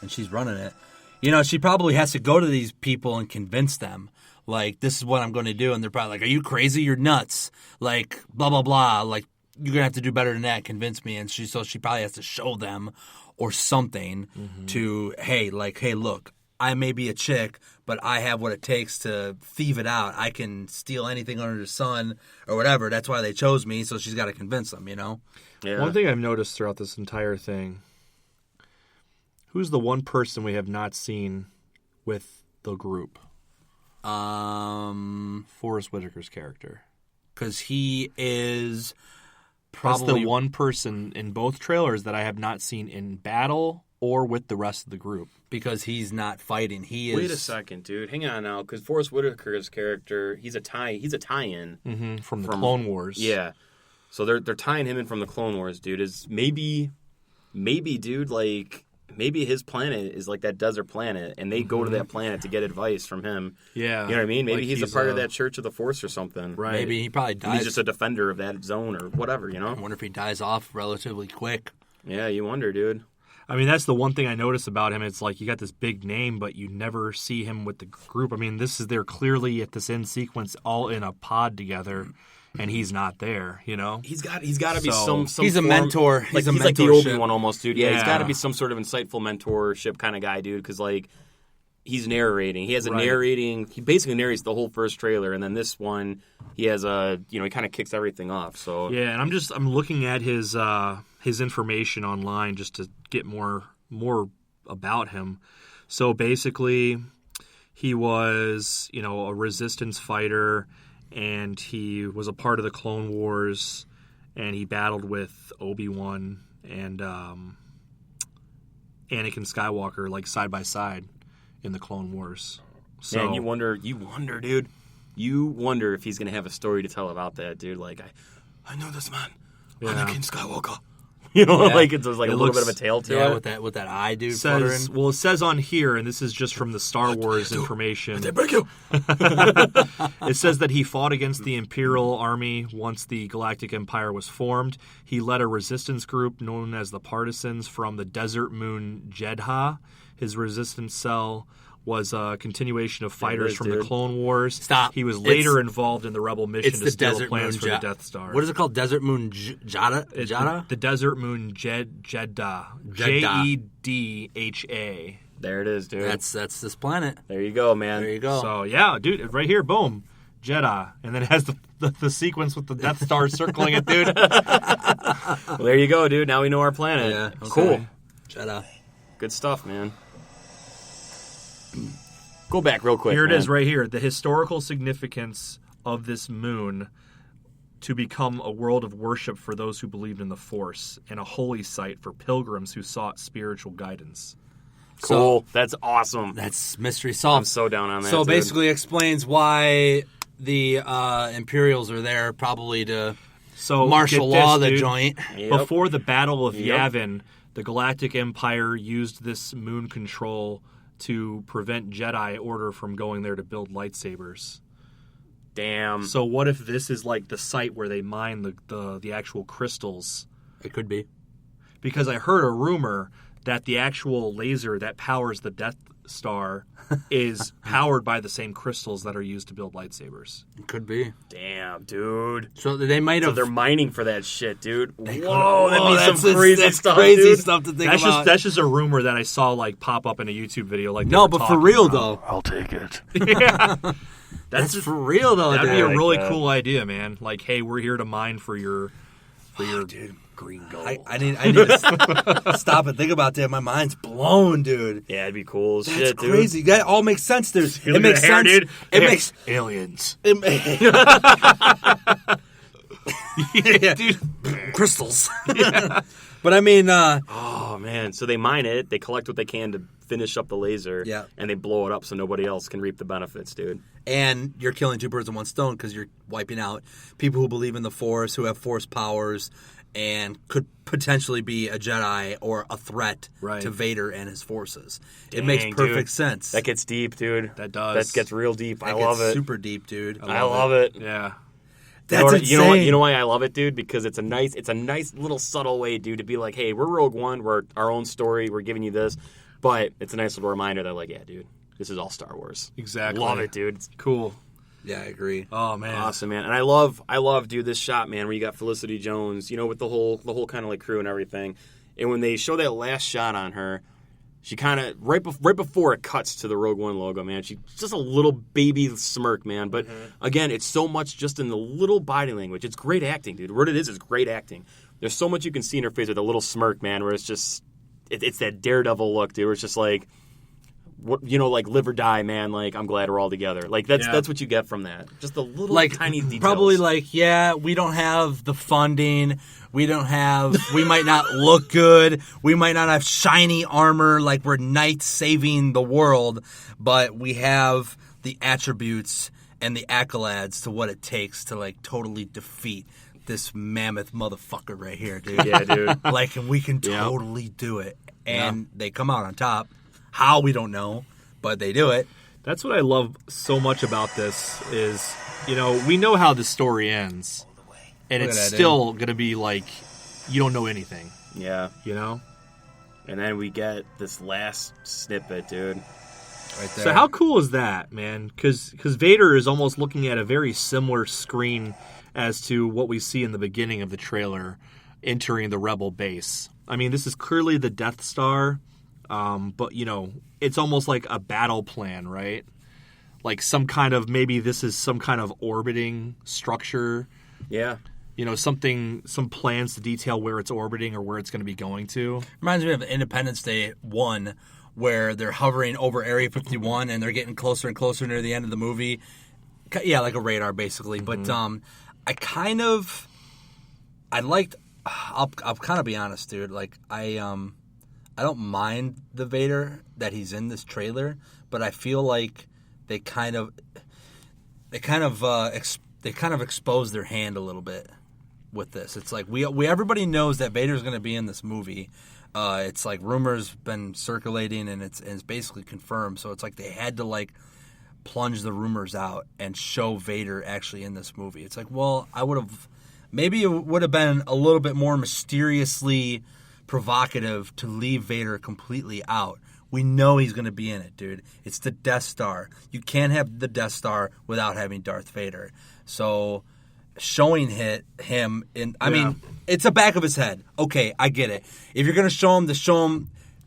and she's running it. You know, she probably has to go to these people and convince them, like, this is what I'm going to do, and they're probably like, "Are you crazy? You're nuts!" Like, blah blah blah. Like, you're gonna have to do better than that. Convince me, and she probably has to show them or something to, hey, look. I may be a chick, but I have what it takes to thieve it out. I can steal anything under the sun or whatever. That's why they chose me, so she's got to convince them, you know? Yeah. One thing I've noticed throughout this entire thing, who's the one person we have not seen with the group? Forrest Whitaker's character. Because he is That's probably the one person in both trailers that I have not seen in battle or with the rest of the group. because he's not fighting. He is. Wait a second, dude. Hang on now, because Forrest Whitaker's character, he's a tie-in. From the Clone Wars. Yeah. So they're tying him in from the Clone Wars, dude. Is maybe, dude, like maybe his planet is like that desert planet, and they go to that planet to get advice from him. Yeah. You know what I mean? Maybe Like he's a part of that Church of the Force or something. Right. Maybe he probably And dies. he's just a defender of that zone or whatever, you I know? wonder if he dies off relatively quick. Yeah, you wonder, dude. I mean, that's the one thing I notice about him. It's like you got this big name, but you never see him with the group. I mean, they're clearly at this end sequence all in a pod together, and he's not there, you know? He's got to be So- some He's a form- mentor. Like, He's a he's like the mentorship. Obi-Wan almost, dude. Yeah, he's Yeah. got to be some sort of insightful mentorship kind of guy, dude, because, like, he's narrating. He has a Right. narrating. He basically narrates the whole first trailer, and then this one, he has he kind of kicks everything off. So Yeah, and I'm looking at his information online just to get more about him. So basically, he was, a resistance fighter, and he was a part of the Clone Wars, and he battled with Obi-Wan and Anakin Skywalker like side by side in the Clone Wars. So Man, you wonder, dude. You wonder if he's gonna have a story to tell about that, dude. Like, I know this man, Anakin Skywalker. You know, Yeah. like it's like It a little looks- bit of a tale to Yeah, it. with that eye, dude, says, fluttering. well, it says on here, and this is just from the Star Wars information. Break you. It says that he fought against the Imperial Army once the Galactic Empire was formed. He led a resistance group known as the Partisans from the desert moon Jedha. His resistance cell was a continuation of fighters is, from the dude. Clone Wars. Stop. He was later It's- involved in the rebel mission It's to the steal desert plans moon. for the Death Star. What is it called? Desert moon Jada? The desert moon Jeddah. Jeddah. Jedha. There it is, dude. That's this planet. There you go, man. There you go. So yeah, dude, right here, boom, Jeddah, and then it has the sequence with the Death Star circling it, dude. Well, there you go, dude. Now we know our planet. Yeah, okay. Cool. Jada. Good stuff, man. Go back real quick. Here it man. is, right here. The historical significance of this moon to become a world of worship for those who believed in the Force and a holy site for pilgrims who sought spiritual guidance. Cool. That's awesome. That's mystery solved. I'm so down on that. So dude. basically explains why the Imperials are there, probably to So martial get this, law the dude. joint. Yep. Before the Battle of Yep. Yavin, the Galactic Empire used this moon control to prevent Jedi Order from going there to build lightsabers. Damn. So what if this is like the site where they mine the actual crystals? It could be. Because I heard a rumor that the actual laser that powers the Death Star is powered by the same crystals that are used to build lightsabers. It could be. Damn, dude. So they might So have. they're mining for that shit, dude. Whoa, Whoa, that'd be that's some crazy that's stuff, crazy dude. stuff to think That's about. just a rumor that I saw like pop up in a YouTube video. Like they no, were but for talking real about. though. I'll take it. That's for real though. That'd dude. be a really that. cool idea, man. Like, hey, we're here to mine for your Dude, green gold. I need to stop and think about that. My mind's blown, dude. Yeah, it'd be cool as That's shit, dude. crazy. That all makes sense, dude. Look It at makes the hair, sense. dude. It Hair. makes aliens. yeah, dude. Crystals. But I mean, Oh man, so they mine it, they collect what they can to finish up the laser, Yeah. and they blow it up so nobody else can reap the benefits, dude. and you're killing two birds with one stone because you're wiping out people who believe in the Force, who have Force powers, and could potentially be a Jedi or a threat Right. to Vader and his forces. It Dang, makes perfect dude. sense. That gets deep, dude. That does. That gets real deep. That I gets love it. super deep, dude. I love it. yeah. That's you know what? insane. You know why I love it, dude? Because it's a nice little subtle way, dude, to be like, hey, we're Rogue One, we're our own story, we're giving you this, but it's a nice little reminder that, like, yeah, dude, this is all Star Wars. Exactly. Love it, dude. It's Cool. Yeah, I agree. Oh man. awesome, man. And I love, dude, this shot, man, where you got Felicity Jones, you know, with the whole kind of like crew and everything. And when they show that last shot on her, she kind of right before it cuts to the Rogue One logo, man. She's just a little baby smirk, man. But again, it's so much just in the little body language. It's great acting, dude. What it is great acting. There's so much you can see in her face with a little smirk, man. Where it's just it's that daredevil look, dude. Where it's just like, what, you know, like live or die, man. Like I'm glad we're all together. Like that's what you get from that. Just the little Like tiny details. probably like, yeah, we don't have the funding. We might not look good. We might not have shiny armor like we're knights saving the world, but we have the attributes and the accolades to what it takes to like totally defeat this mammoth motherfucker right here, dude. Yeah, dude. Like, and we can totally do it. And they come out on top. How, we don't know, but they do it. That's what I love so much about this is, you know, we know how the story ends. And Look it's at that, still going to be like, you don't know anything, Yeah. you know? And then we get this last snippet, dude. Right there. So how cool is that, man? Because Vader is almost looking at a very similar screen as to what we see in the beginning of the trailer entering the Rebel base. I mean, this is clearly the Death Star, but, you know, it's almost like a battle plan, right? Like some kind of, maybe this is some kind of orbiting structure. Yeah. You know, some plans to detail where it's orbiting or where it's going to be going to. Reminds me of Independence Day 1, where they're hovering over Area 51 and they're getting closer and closer near the end of the movie. Yeah, like a radar, basically. But I liked I'll kind of be honest, dude. Like I don't mind the Vader that he's in this trailer, but I feel like they kind of expose their hand a little bit with this. It's like we everybody knows that Vader's going to be in this movie. It's like rumors been circulating and it's basically confirmed. So it's like they had to like plunge the rumors out and show Vader actually in this movie. It's like, well, maybe it would have been a little bit more mysteriously provocative to leave Vader completely out. We know he's going to be in it, dude. It's the Death Star. You can't have the Death Star without having Darth Vader. So showing him in, I mean, it's the back of his head. Okay, I get it. If you're going to show him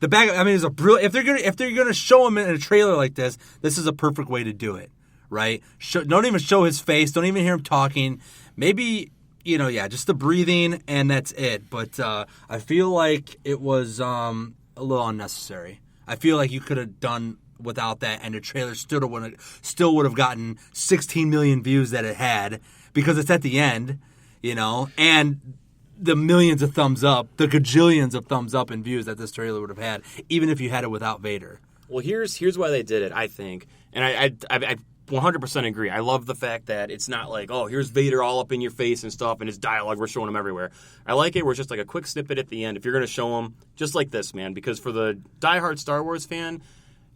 the back, I mean, it's a brilliant. If they're going to show him in a trailer like this is a perfect way to do it, right? Don't even show his face. Don't even hear him talking. Maybe, just the breathing and that's it. But I feel like it was a little unnecessary. I feel like you could have done without that, and the trailer still would have gotten 16 million views that it had because it's at the end, and the millions of thumbs up, the gajillions of thumbs up and views that this trailer would have had, even if you had it without Vader. Well, here's why they did it, I think, and I 100% agree. I love the fact that it's not like, oh, here's Vader all up in your face and stuff, and his dialogue, we're showing him everywhere. I like it where it's just like a quick snippet at the end. If you're going to show him, just like this, man, because for the diehard Star Wars fan,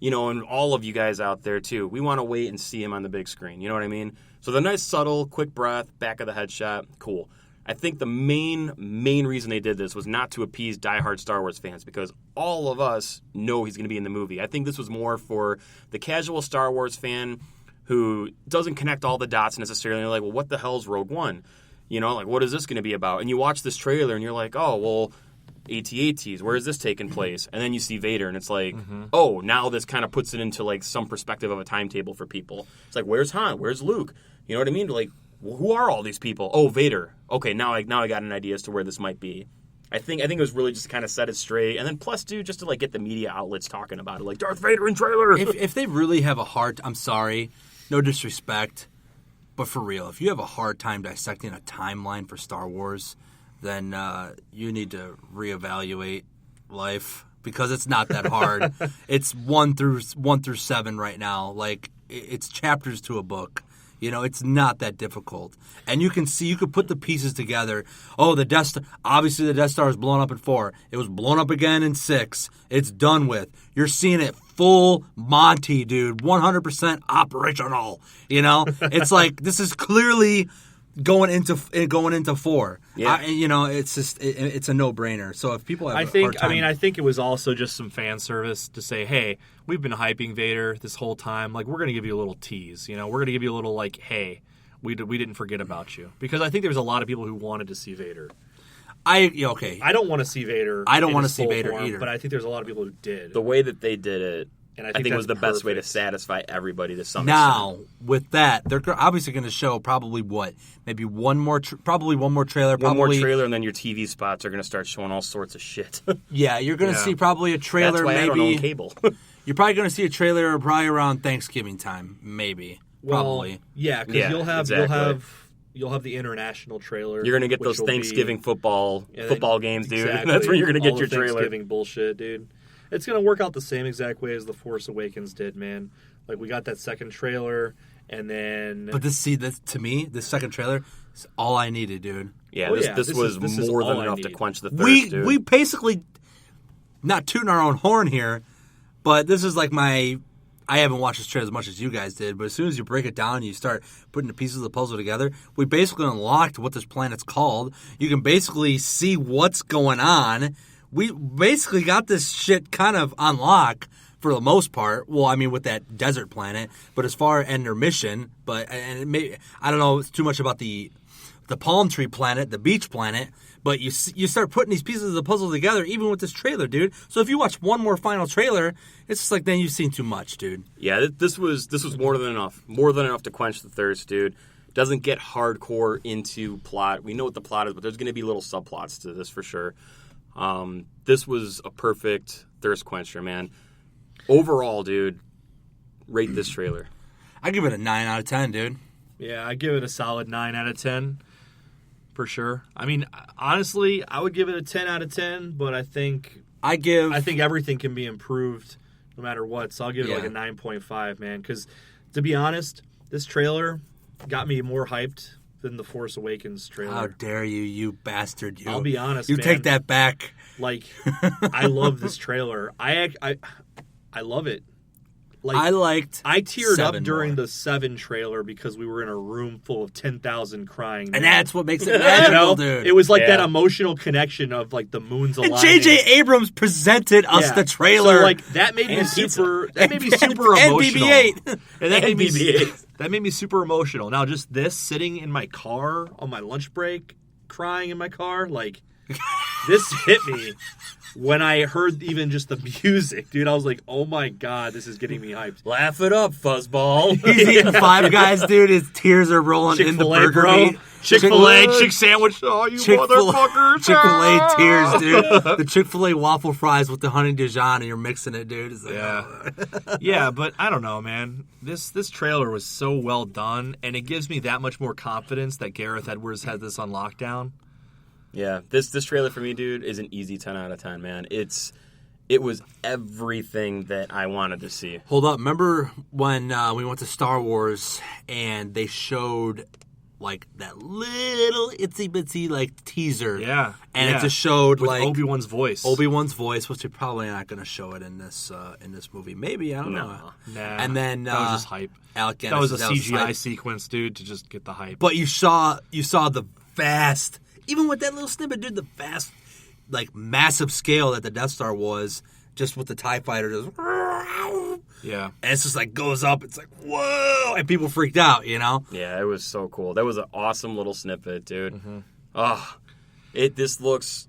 and all of you guys out there too, we want to wait and see him on the big screen. You know what I mean? So the nice, subtle, quick breath, back of the head shot, cool. I think the main reason they did this was not to appease diehard Star Wars fans, because all of us know he's going to be in the movie. I think this was more for the casual Star Wars fan who doesn't connect all the dots necessarily. They're like, well, what the hell's Rogue One? Like, what is this going to be about? And you watch this trailer and you're like, oh, well, AT-ATs, where is this taking place? And then you see Vader and it's like, oh, now this kind of puts it into like some perspective of a timetable for people. It's like, where's Han? Where's Luke? You know what I mean? Like, well, who are all these people? Oh, Vader. Okay, now I got an idea as to where this might be. I think it was really just to kind of set it straight, and then plus, dude, just to like get the media outlets talking about it, like Darth Vader in trailer. If they really have a heart, I'm sorry, no disrespect, but for real, if you have a hard time dissecting a timeline for Star Wars, then you need to reevaluate life, because it's not that hard. It's 1 through 7 right now. Like, it's chapters to a book. It's not that difficult. And you can put the pieces together. Oh, the Death Star, obviously the Death Star was blown up in 4. It was blown up again in 6. It's done with. You're seeing it full Monty, dude. 100% operational. It's like, this is clearly going into 4. Yeah. It's just, it's a no-brainer. So if people have I a hard time, I think it was also just some fan service to say, hey, we've been hyping Vader this whole time. Like, we're going to give you a little tease. We're going to give you a little, like, hey, we didn't forget about you. Because I think there's a lot of people who wanted to see Vader. I don't want to see Vader. I don't want to see Vader either. But I think there's a lot of people who did. The way that they did it, and I think it was the best way to satisfy everybody to some now, extent. with that, they're obviously going to show probably maybe one more trailer. One more trailer, and then your TV spots are going to start showing all sorts of shit. Yeah, you're going to see probably a trailer. That's why maybe I don't own cable. You're probably going to see a trailer probably around Thanksgiving time, maybe. Probably. Yeah, because Yeah, exactly. you'll have the international trailer. You're going to get which those will Thanksgiving be, football games, dude. Exactly, That's where you're going to get all your the trailer. Thanksgiving bullshit, dude. It's going to work out the same exact way as The Force Awakens did, man. Like, we got that second trailer, and then... But to me, this second trailer is all I needed, dude. Yeah, this was more than enough to quench the thirst, dude. We basically, not tooting our own horn here, but this is like I haven't watched this trailer as much as you guys did, but as soon as you break it down and you start putting the pieces of the puzzle together, we basically unlocked what this planet's called. You can basically see what's going on. We basically got this shit kind of on lock for the most part. Well, I mean, with that desert planet, but as far as their mission, I don't know too much about the palm tree planet, the beach planet, but you start putting these pieces of the puzzle together, even with this trailer, dude. So if you watch one more final trailer, it's just like, then you've seen too much, dude. Yeah, this was more than enough to quench the thirst, dude. Doesn't get hardcore into plot. We know what the plot is, but there's going to be little subplots to this for sure. This was a perfect thirst quencher, man. Overall, dude, rate this trailer. I give it a 9 out of 10, dude. Yeah, I give it a solid 9 out of 10. for sure. I mean, honestly, I would give it a 10 out of 10, but I think everything can be improved no matter what. So I'll give it like a 9.5, man. Because to be honest, this trailer got me more hyped than the Force Awakens trailer. How dare you, you bastard! You. I'll be honest, You man. take that back. Like, I love this trailer. I love it. Like, I teared up 7 during more. the 7 trailer because we were in a room full of 10,000 crying. And men. that's what makes it magical, dude. It was like that emotional connection of like the moons And aligning. J.J. Abrams presented us the trailer. So like that made me super. That made me super and emotional. BB-8. And that made me BB-8. that made me super emotional. Now just this sitting in my car on my lunch break, crying in my car, like this hit me. When I heard even just the music, dude, I was like, oh my God, this is getting me hyped. Laugh it up, fuzzball. He's eating Five Guys, dude. His tears are rolling in the Chick-fil-A, burger bro. meat. Chick-fil-A, chick sandwich. Oh, you motherfuckers. Chick-fil-A tears, dude. The Chick-fil-A waffle fries with the honey Dijon, and you're mixing it, dude. It's like, Yeah. Yeah, but I don't know, man. This trailer was so well done, and it gives me that much more confidence that Gareth Edwards had this on lockdown. Yeah, this trailer for me, dude, is an easy 10 out of 10, man. It was everything that I wanted to see. Hold up. Remember when we went to Star Wars and they showed like that little itsy bitsy like teaser? Yeah. And it just showed with like Obi-Wan's voice. Obi-Wan's voice, which they're probably not going to show it in this movie. Maybe, I don't know. Nah. And then that was just hype. Alec That was a Guinness, CGI hype. sequence, dude, to just get the hype. But you saw the vast, even with that little snippet, dude, the vast, like massive scale that the Death Star was, just with the TIE fighter just. Yeah. And it's just like goes up. It's like, whoa. And people freaked out, you know? Yeah, it was so cool. That was an awesome little snippet, dude. Oh, this looks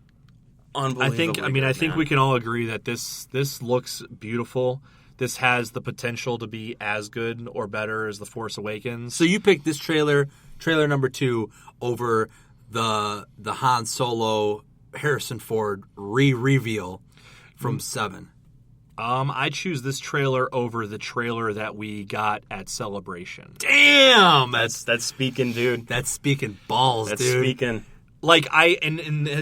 unbelievable. I think we can all agree that this looks beautiful. This has the potential to be as good or better as The Force Awakens. So you picked this trailer number 2, over the Han Solo Harrison Ford reveal from 7. I choose this trailer over the trailer that we got at Celebration. Damn, That's speaking, dude. that's speaking balls, That's dude. speaking. Like and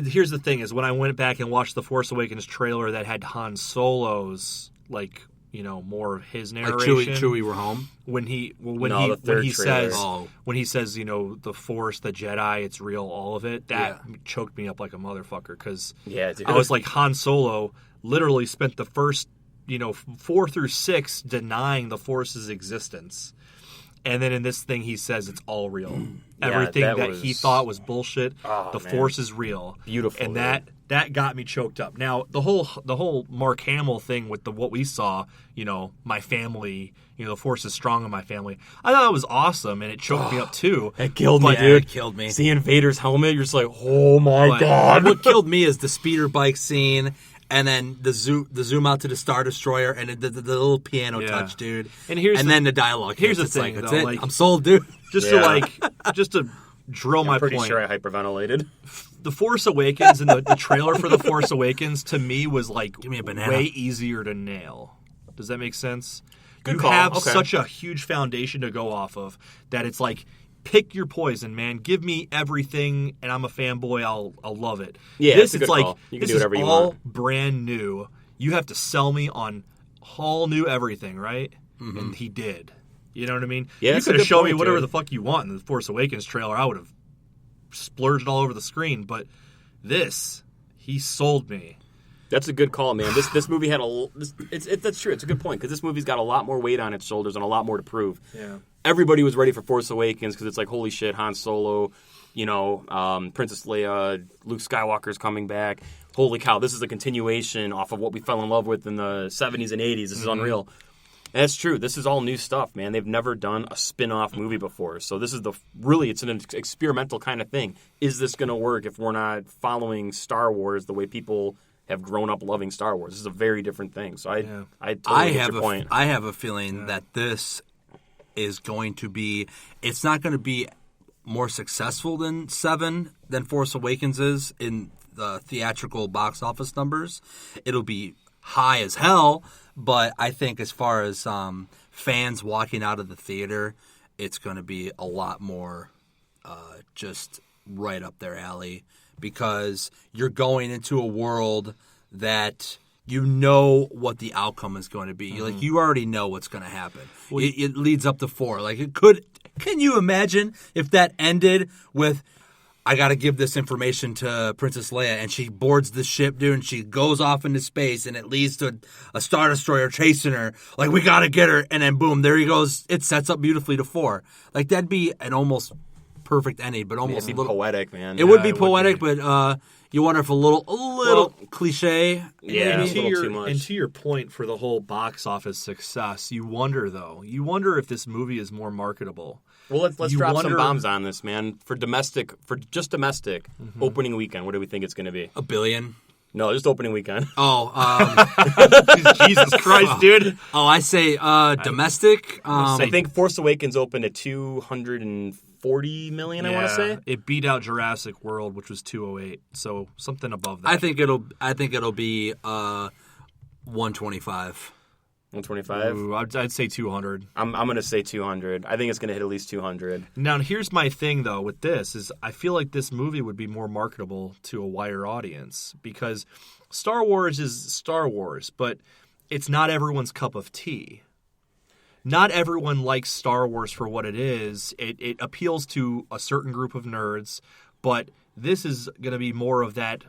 here's the thing is when I went back and watched the Force Awakens trailer that had Han Solo's like, you know, more of his Like narration. Chewie were home. No, the third trailer. When he says, you know, the Force, the Jedi, it's real, all of it. That choked me up like a motherfucker because Yeah, dude. I was like, Han Solo literally spent the first, 4 through 6 denying the Force's existence. And then in this thing, he says it's all real. Everything that he thought was bullshit, the man. Force is real. Beautiful, and dude. that got me choked up. Now the whole Mark Hamill thing with what we saw, my family, the Force is strong in my family. I thought that was awesome, and it choked me up too. It killed me, Yeah, dude. it killed me. Seeing Vader's helmet, you're just like, oh my But God. what killed me is the speeder bike scene, and then the zoom out to the Star Destroyer, and the little piano touch, dude. And then the dialogue. here's hits. the It's thing, like, though, that's it. like- I'm sold, dude. Just to drill my I'm pretty point. sure I hyperventilated. The Force Awakens and the trailer for The Force Awakens to me was like me a banana. way easier to nail. Does that make sense? Good you call. have Okay. such a huge foundation to go off of that it's like pick your poison, man. Give me everything, and I'm a fanboy. I'll love it. Yeah, this it's a is good like call. You can this do whatever is you all want. brand new. You have to sell me on all new everything, right? And he did. You know what I mean? Yeah, you that's a could have good shown me point, whatever dude. the fuck you want in the Force Awakens trailer. I would have splurged all over the screen, but this, he sold me. That's a good call, man. This movie had that's true. It's a good point because this movie's got a lot more weight on its shoulders and a lot more to prove. Yeah. Everybody was ready for Force Awakens because it's like, holy shit, Han Solo, Princess Leia, Luke Skywalker's coming back. Holy cow, this is a continuation off of what we fell in love with in the 70s and 80s. This is unreal. And that's true. This is all new stuff, man. They've never done a spin-off movie before. So this is it's an experimental kind of thing. Is this going to work if we're not following Star Wars the way people have grown up loving Star Wars? This is a very different thing. So I totally get your point. I have a feeling that this is going to be. It's not going to be more successful than Force Awakens is in the theatrical box office numbers. It'll be high as hell, but I think as far as fans walking out of the theater, it's going to be a lot more just right up their alley because you're going into a world that you know what the outcome is going to be. Like, you already know what's going to happen. It leads up to 4. Like, it could. Can you imagine if that ended with, I got to give this information to Princess Leia, and she boards the ship, dude, and she goes off into space, and it leads to a Star Destroyer chasing her. Like, we got to get her, and then boom, there he goes. It sets up beautifully to 4. Like, that'd be an almost perfect ending, but almost It'd a be little poetic, man. It would be poetic, but you wonder if a little cliche. Yeah, maybe? it's a little too much. And to your point for the whole box office success, you wonder if this movie is more marketable. Well, let's You drop some wonder- bombs on this, man. For domestic opening weekend, what do we think it's going to be? $1 billion. No, just opening weekend. Oh, Jesus Christ, dude. I say domestic. I think Force Awakens opened at $240 million. I want to say it beat out Jurassic World, which was 208. So something above that. I think it'll be 125. 125. Ooh, I'd say 200. I'm going to say 200. I think it's going to hit at least 200. Now, here's my thing, though, with this, is I feel like this movie would be more marketable to a wider audience because Star Wars is Star Wars, but it's not everyone's cup of tea. Not everyone likes Star Wars for what it is. It appeals to a certain group of nerds, but this is going to be more of that,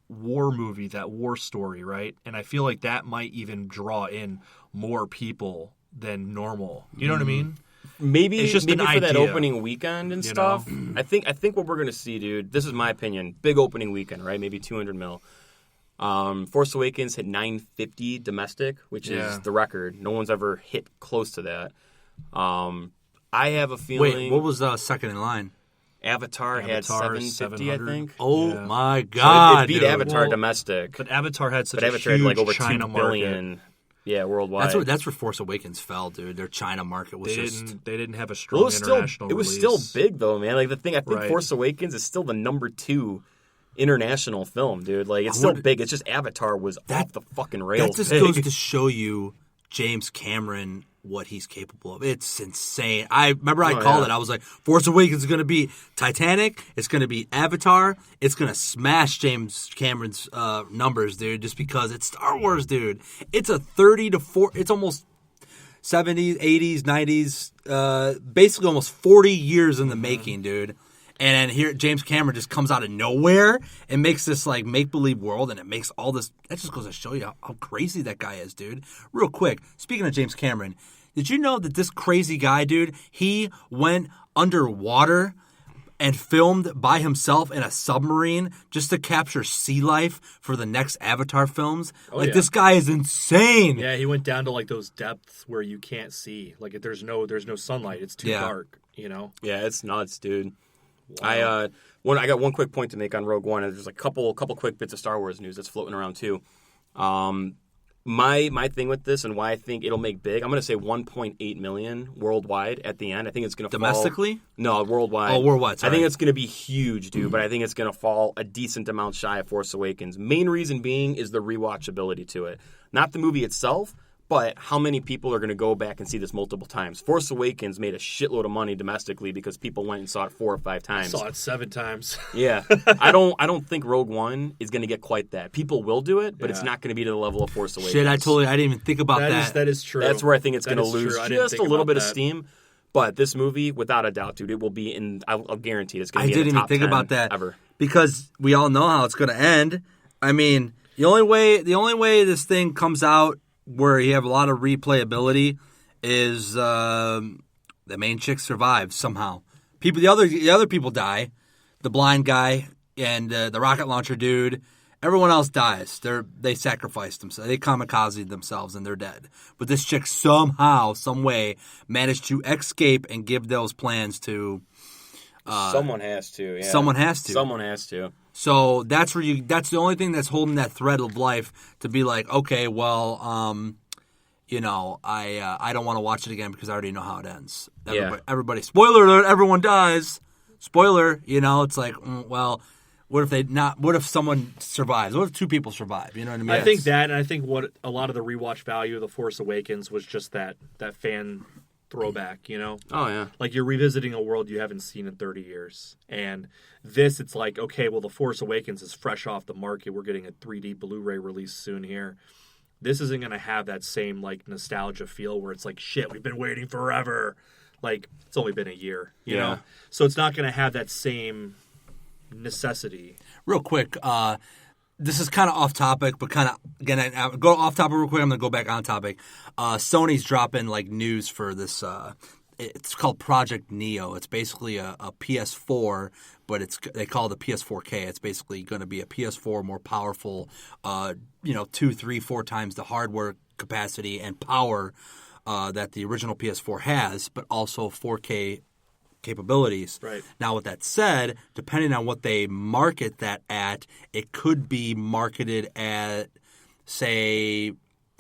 war movie, that war story, right? And I feel like that might even draw in more people than normal. You know what I mean? Maybe It's just maybe an for that idea, opening weekend and you stuff. know? I think what we're going to see, dude. This is my opinion. Big opening weekend, right? Maybe 200 mil. Force Awakens hit 950 domestic, which is the record. No one's ever hit close to that. I have a feeling. Wait, what was second in line? Avatar had 750, I 700. think. Oh Yeah. my So God! it beat dude. Avatar domestic, But Avatar had such but a Avatar huge had like over China 2 billion. market. Yeah, worldwide. That's where Force Awakens fell, dude. Their China market was They didn't have a Well, strong it was still international release. big though, man. Like the thing, I think Right. Force Awakens is still the number 2 international film, dude. Like it's still wonder- big. It's just Avatar was off the fucking rails. That just big. goes to show you James Cameron what he's capable of. It's insane. I remember I called it. I was like, Force Awakens is going to be Titanic. It's going to be Avatar. It's going to smash James Cameron's numbers, dude, just because it's Star Wars, dude. It's a 30 to 40. It's almost 70s, 80s, 90s, basically almost 40 years in the making, dude. And here, James Cameron just comes out of nowhere and makes this like make-believe world, and it makes all this. That just goes to show you how crazy that guy is, dude. Real quick, speaking of James Cameron, did you know that this crazy guy, dude, he went underwater and filmed by himself in a submarine just to capture sea life for the next Avatar films? This guy is insane. Yeah, he went down to like those depths where you can't see. Like there's no sunlight. It's too dark. Yeah, it's nuts, dude. Wow. I got one quick point to make on Rogue One. There's a couple quick bits of Star Wars news that's floating around too. My thing with this and why I think it'll make big, I'm going to say 1.8 million worldwide at the end. I think it's going to Domestically? No, worldwide. Oh, worldwide, sorry. I think it's going to be huge, dude, but I think it's going to fall a decent amount shy of Force Awakens. Main reason being is the rewatchability to it. Not the movie itself, but how many people are going to go back and see this multiple times? Force Awakens made a shitload of money domestically because people went and saw it 4 or 5 times. Saw it 7 times. Yeah, I don't think Rogue One is going to get quite that. People will do it, but it's not going to be to the level of Force Awakens. Shit, I didn't even think about that. That is true. That's where I think it's That going to is lose true. I didn't just a think little about bit of that. steam. But this movie, without a doubt, dude, it will be in. I'll guarantee it's going I to be in didn't the even top think 10 about that ever. because we all know how it's going to end. I mean, the only way this thing comes out where you have a lot of replayability is the main chick survives somehow. The other people die. The blind guy and the rocket launcher dude. Everyone else dies. They sacrificed themselves. They kamikaze themselves and they're dead. But this chick somehow, some way, managed to escape and give those plans to. Someone has to. Yeah. Someone has to. Someone has to. So that's where that's the only thing that's holding that thread of life to be like, okay, well, I don't want to watch it again because I already know how it ends. Everybody, spoiler alert, everyone dies. Spoiler, it's like, well, what if someone survives? What if 2 people survive? You know what I mean? I think that, and I think what a lot of the rewatch value of The Force Awakens was just that fan throwback, you know? Oh yeah. Like you're revisiting a world you haven't seen in 30 years. And this, it's like, okay, well, The Force Awakens is fresh off the market. We're getting a 3D Blu-ray release soon here. This isn't going to have that same like nostalgia feel where it's like, shit, we've been waiting forever. Like it's only been a year, you know? So it's not going to have that same necessity. Real quick, this is kind of off topic, but kind of, again, I go off topic real quick. I'm going to go back on topic. Sony's dropping like news for this. It's called Project Neo. It's basically a PS4, but they call it the PS4K. It's basically going to be a PS4 more powerful, 2, 3, 4 times the hardware capacity and power that the original PS4 has, but also 4K capabilities. Right. Now, with that said, depending on what they market that at, it could be marketed at, say,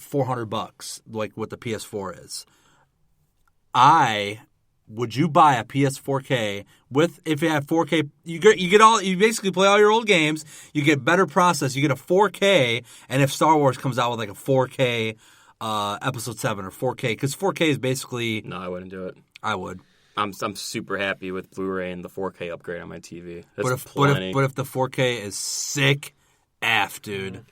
$400, like what the PS4 is. Would you buy a PS4K with, if you have 4K, you basically play all your old games, you get better process, you get a 4K, and if Star Wars comes out with like a 4K Episode 7 or 4K, because 4K is basically... No, I wouldn't do it. I would. I'm super happy with Blu-ray and the 4K upgrade on my TV. That's But plenty. if the 4K is sick AF, dude,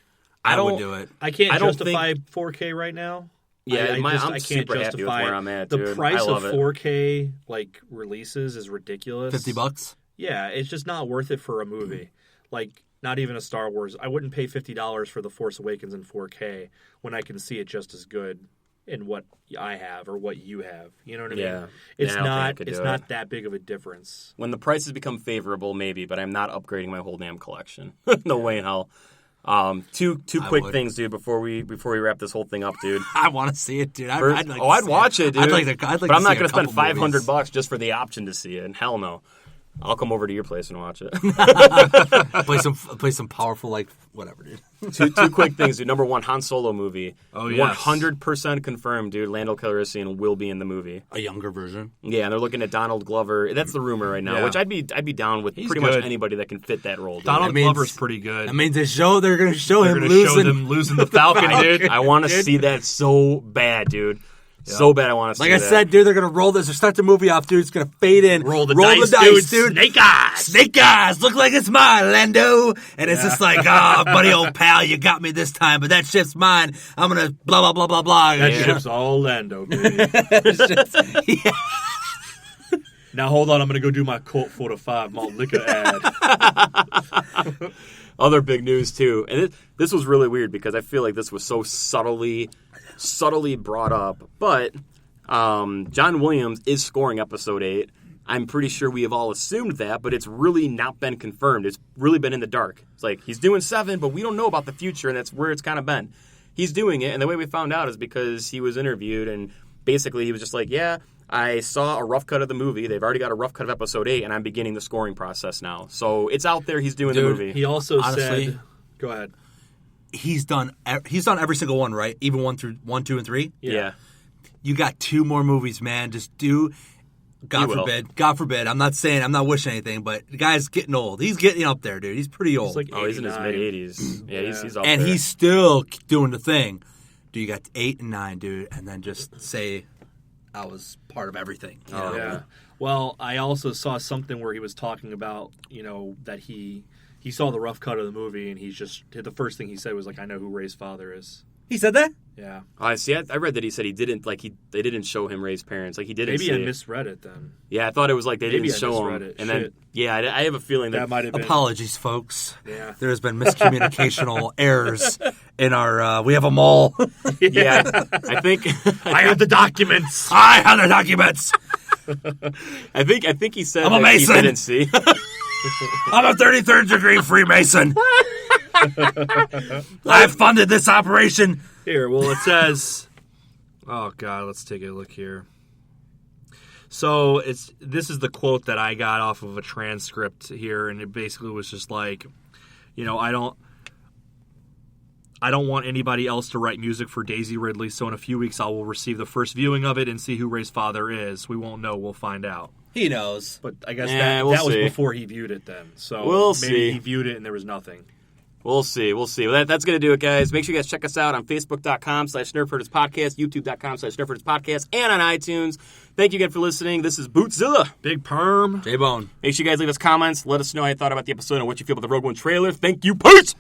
I would do it. I can't I don't justify 4K right now. Yeah, I I'm can't super happy with justify where I'm at, the dude. price I love of it. 4K like releases is ridiculous. $50? Yeah, it's just not worth it for a movie. Like, not even a Star Wars. I wouldn't pay $50 for The Force Awakens in 4K when I can see it just as good in what I have or what you have. You know what I mean? Yeah. It's Yeah, I don't think I not could it's do not it. that big of a difference. When the prices become favorable, maybe, but I'm not upgrading my whole damn collection. No way in hell. Two quick would. things, dude, before we wrap this whole thing up, dude. I want to see it, dude. First- I'd like to I'd see watch it, dude. I'd like to but I'm not going to spend $500 just for the option to see it. And hell no. I'll come over to your place and watch it. play some powerful, like, whatever, dude. two quick things, dude. Number one, Han Solo movie. Oh, yes. 100% confirmed, dude. Lando Calrissian will be in the movie. A younger version. Yeah, and they're looking at Donald Glover. That's the rumor right now, Yeah. which I'd be down with He's pretty good. much anybody that can fit that role. Dude. Donald That means- Glover's pretty good. I mean, they're going to show They're him going to show losing. them losing the Falcon, dude. I want to see that so bad, dude. So bad I want to see Like I that. said, dude, they're going to roll this or start the movie off, dude. It's going to fade in. Roll the dice, dude. Snake eyes. Snake eyes. Look like it's mine, Lando. And it's just like, oh, buddy, old pal, you got me this time, but that ship's mine. I'm going to blah, blah, blah, blah, blah. That You ship's all Lando, baby. yeah. Now, hold on. I'm going to go do my Colt 4-5 malt liquor ad. Other big news too, and this was really weird because I feel like this was so subtly brought up. But John Williams is scoring Episode 8. I'm pretty sure we have all assumed that, but it's really not been confirmed. It's really been in the dark. It's like he's doing 7, but we don't know about the future, and that's where it's kind of been. He's doing it, and the way we found out is because he was interviewed, and basically he was just like, yeah, I saw a rough cut of the movie. They've already got a rough cut of Episode 8, and I'm beginning the scoring process now. So it's out there. He's doing the movie. He also Honestly, said... Go ahead. He's done every single one, right? Even 1, 2, and 3? Yeah. You got 2 more movies, man. Just do... God forbid. I'm not wishing anything, but the guy's getting old. He's getting up there, dude. He's pretty old. He's like Oh, he's in his 89. mid-80s. Yeah, he's up and there. he's still doing the thing. Dude, you got 8 and 9, dude, and then just say I was part of everything. You know? Yeah. Well, I also saw something where he was talking about, that he saw the rough cut of the movie, and he's just... The first thing he said was like, I know who Rey's father is. He said that? Yeah. I see. I read that he said he didn't they didn't show him Rey's parents. Like he didn't. Maybe see I it. misread it then. Yeah, I thought it was like they Maybe didn't I show misread him. it. And Shit. then I have a feeling That might have been... Apologies, folks. Yeah. There has been miscommunicational errors in our... we have them all. Yeah, I think I have the documents. I have the documents. I think he said I'm a that he Mason. didn't see. I'm a 33rd degree Freemason. I've funded this operation. Here, well, it says... Oh, God, let's take a look here. So, this is the quote that I got off of a transcript here, and it basically was just like, I don't want anybody else to write music for Daisy Ridley, so in a few weeks I will receive the first viewing of it and see who Rey's father is. We won't know, we'll find out. He knows. But I guess Yeah, that we'll was see. before he viewed it then. So We'll maybe see. he viewed it and there was nothing. We'll see. Well, that's going to do it, guys. Make sure you guys check us out on Facebook.com/NerfHerders YouTube.com/NerfHerders and on iTunes. Thank you again for listening. This is Bootzilla. Big Perm. J-Bone. Make sure you guys leave us comments. Let us know how you thought about the episode and what you feel about the Rogue One trailer. Thank you. Peace!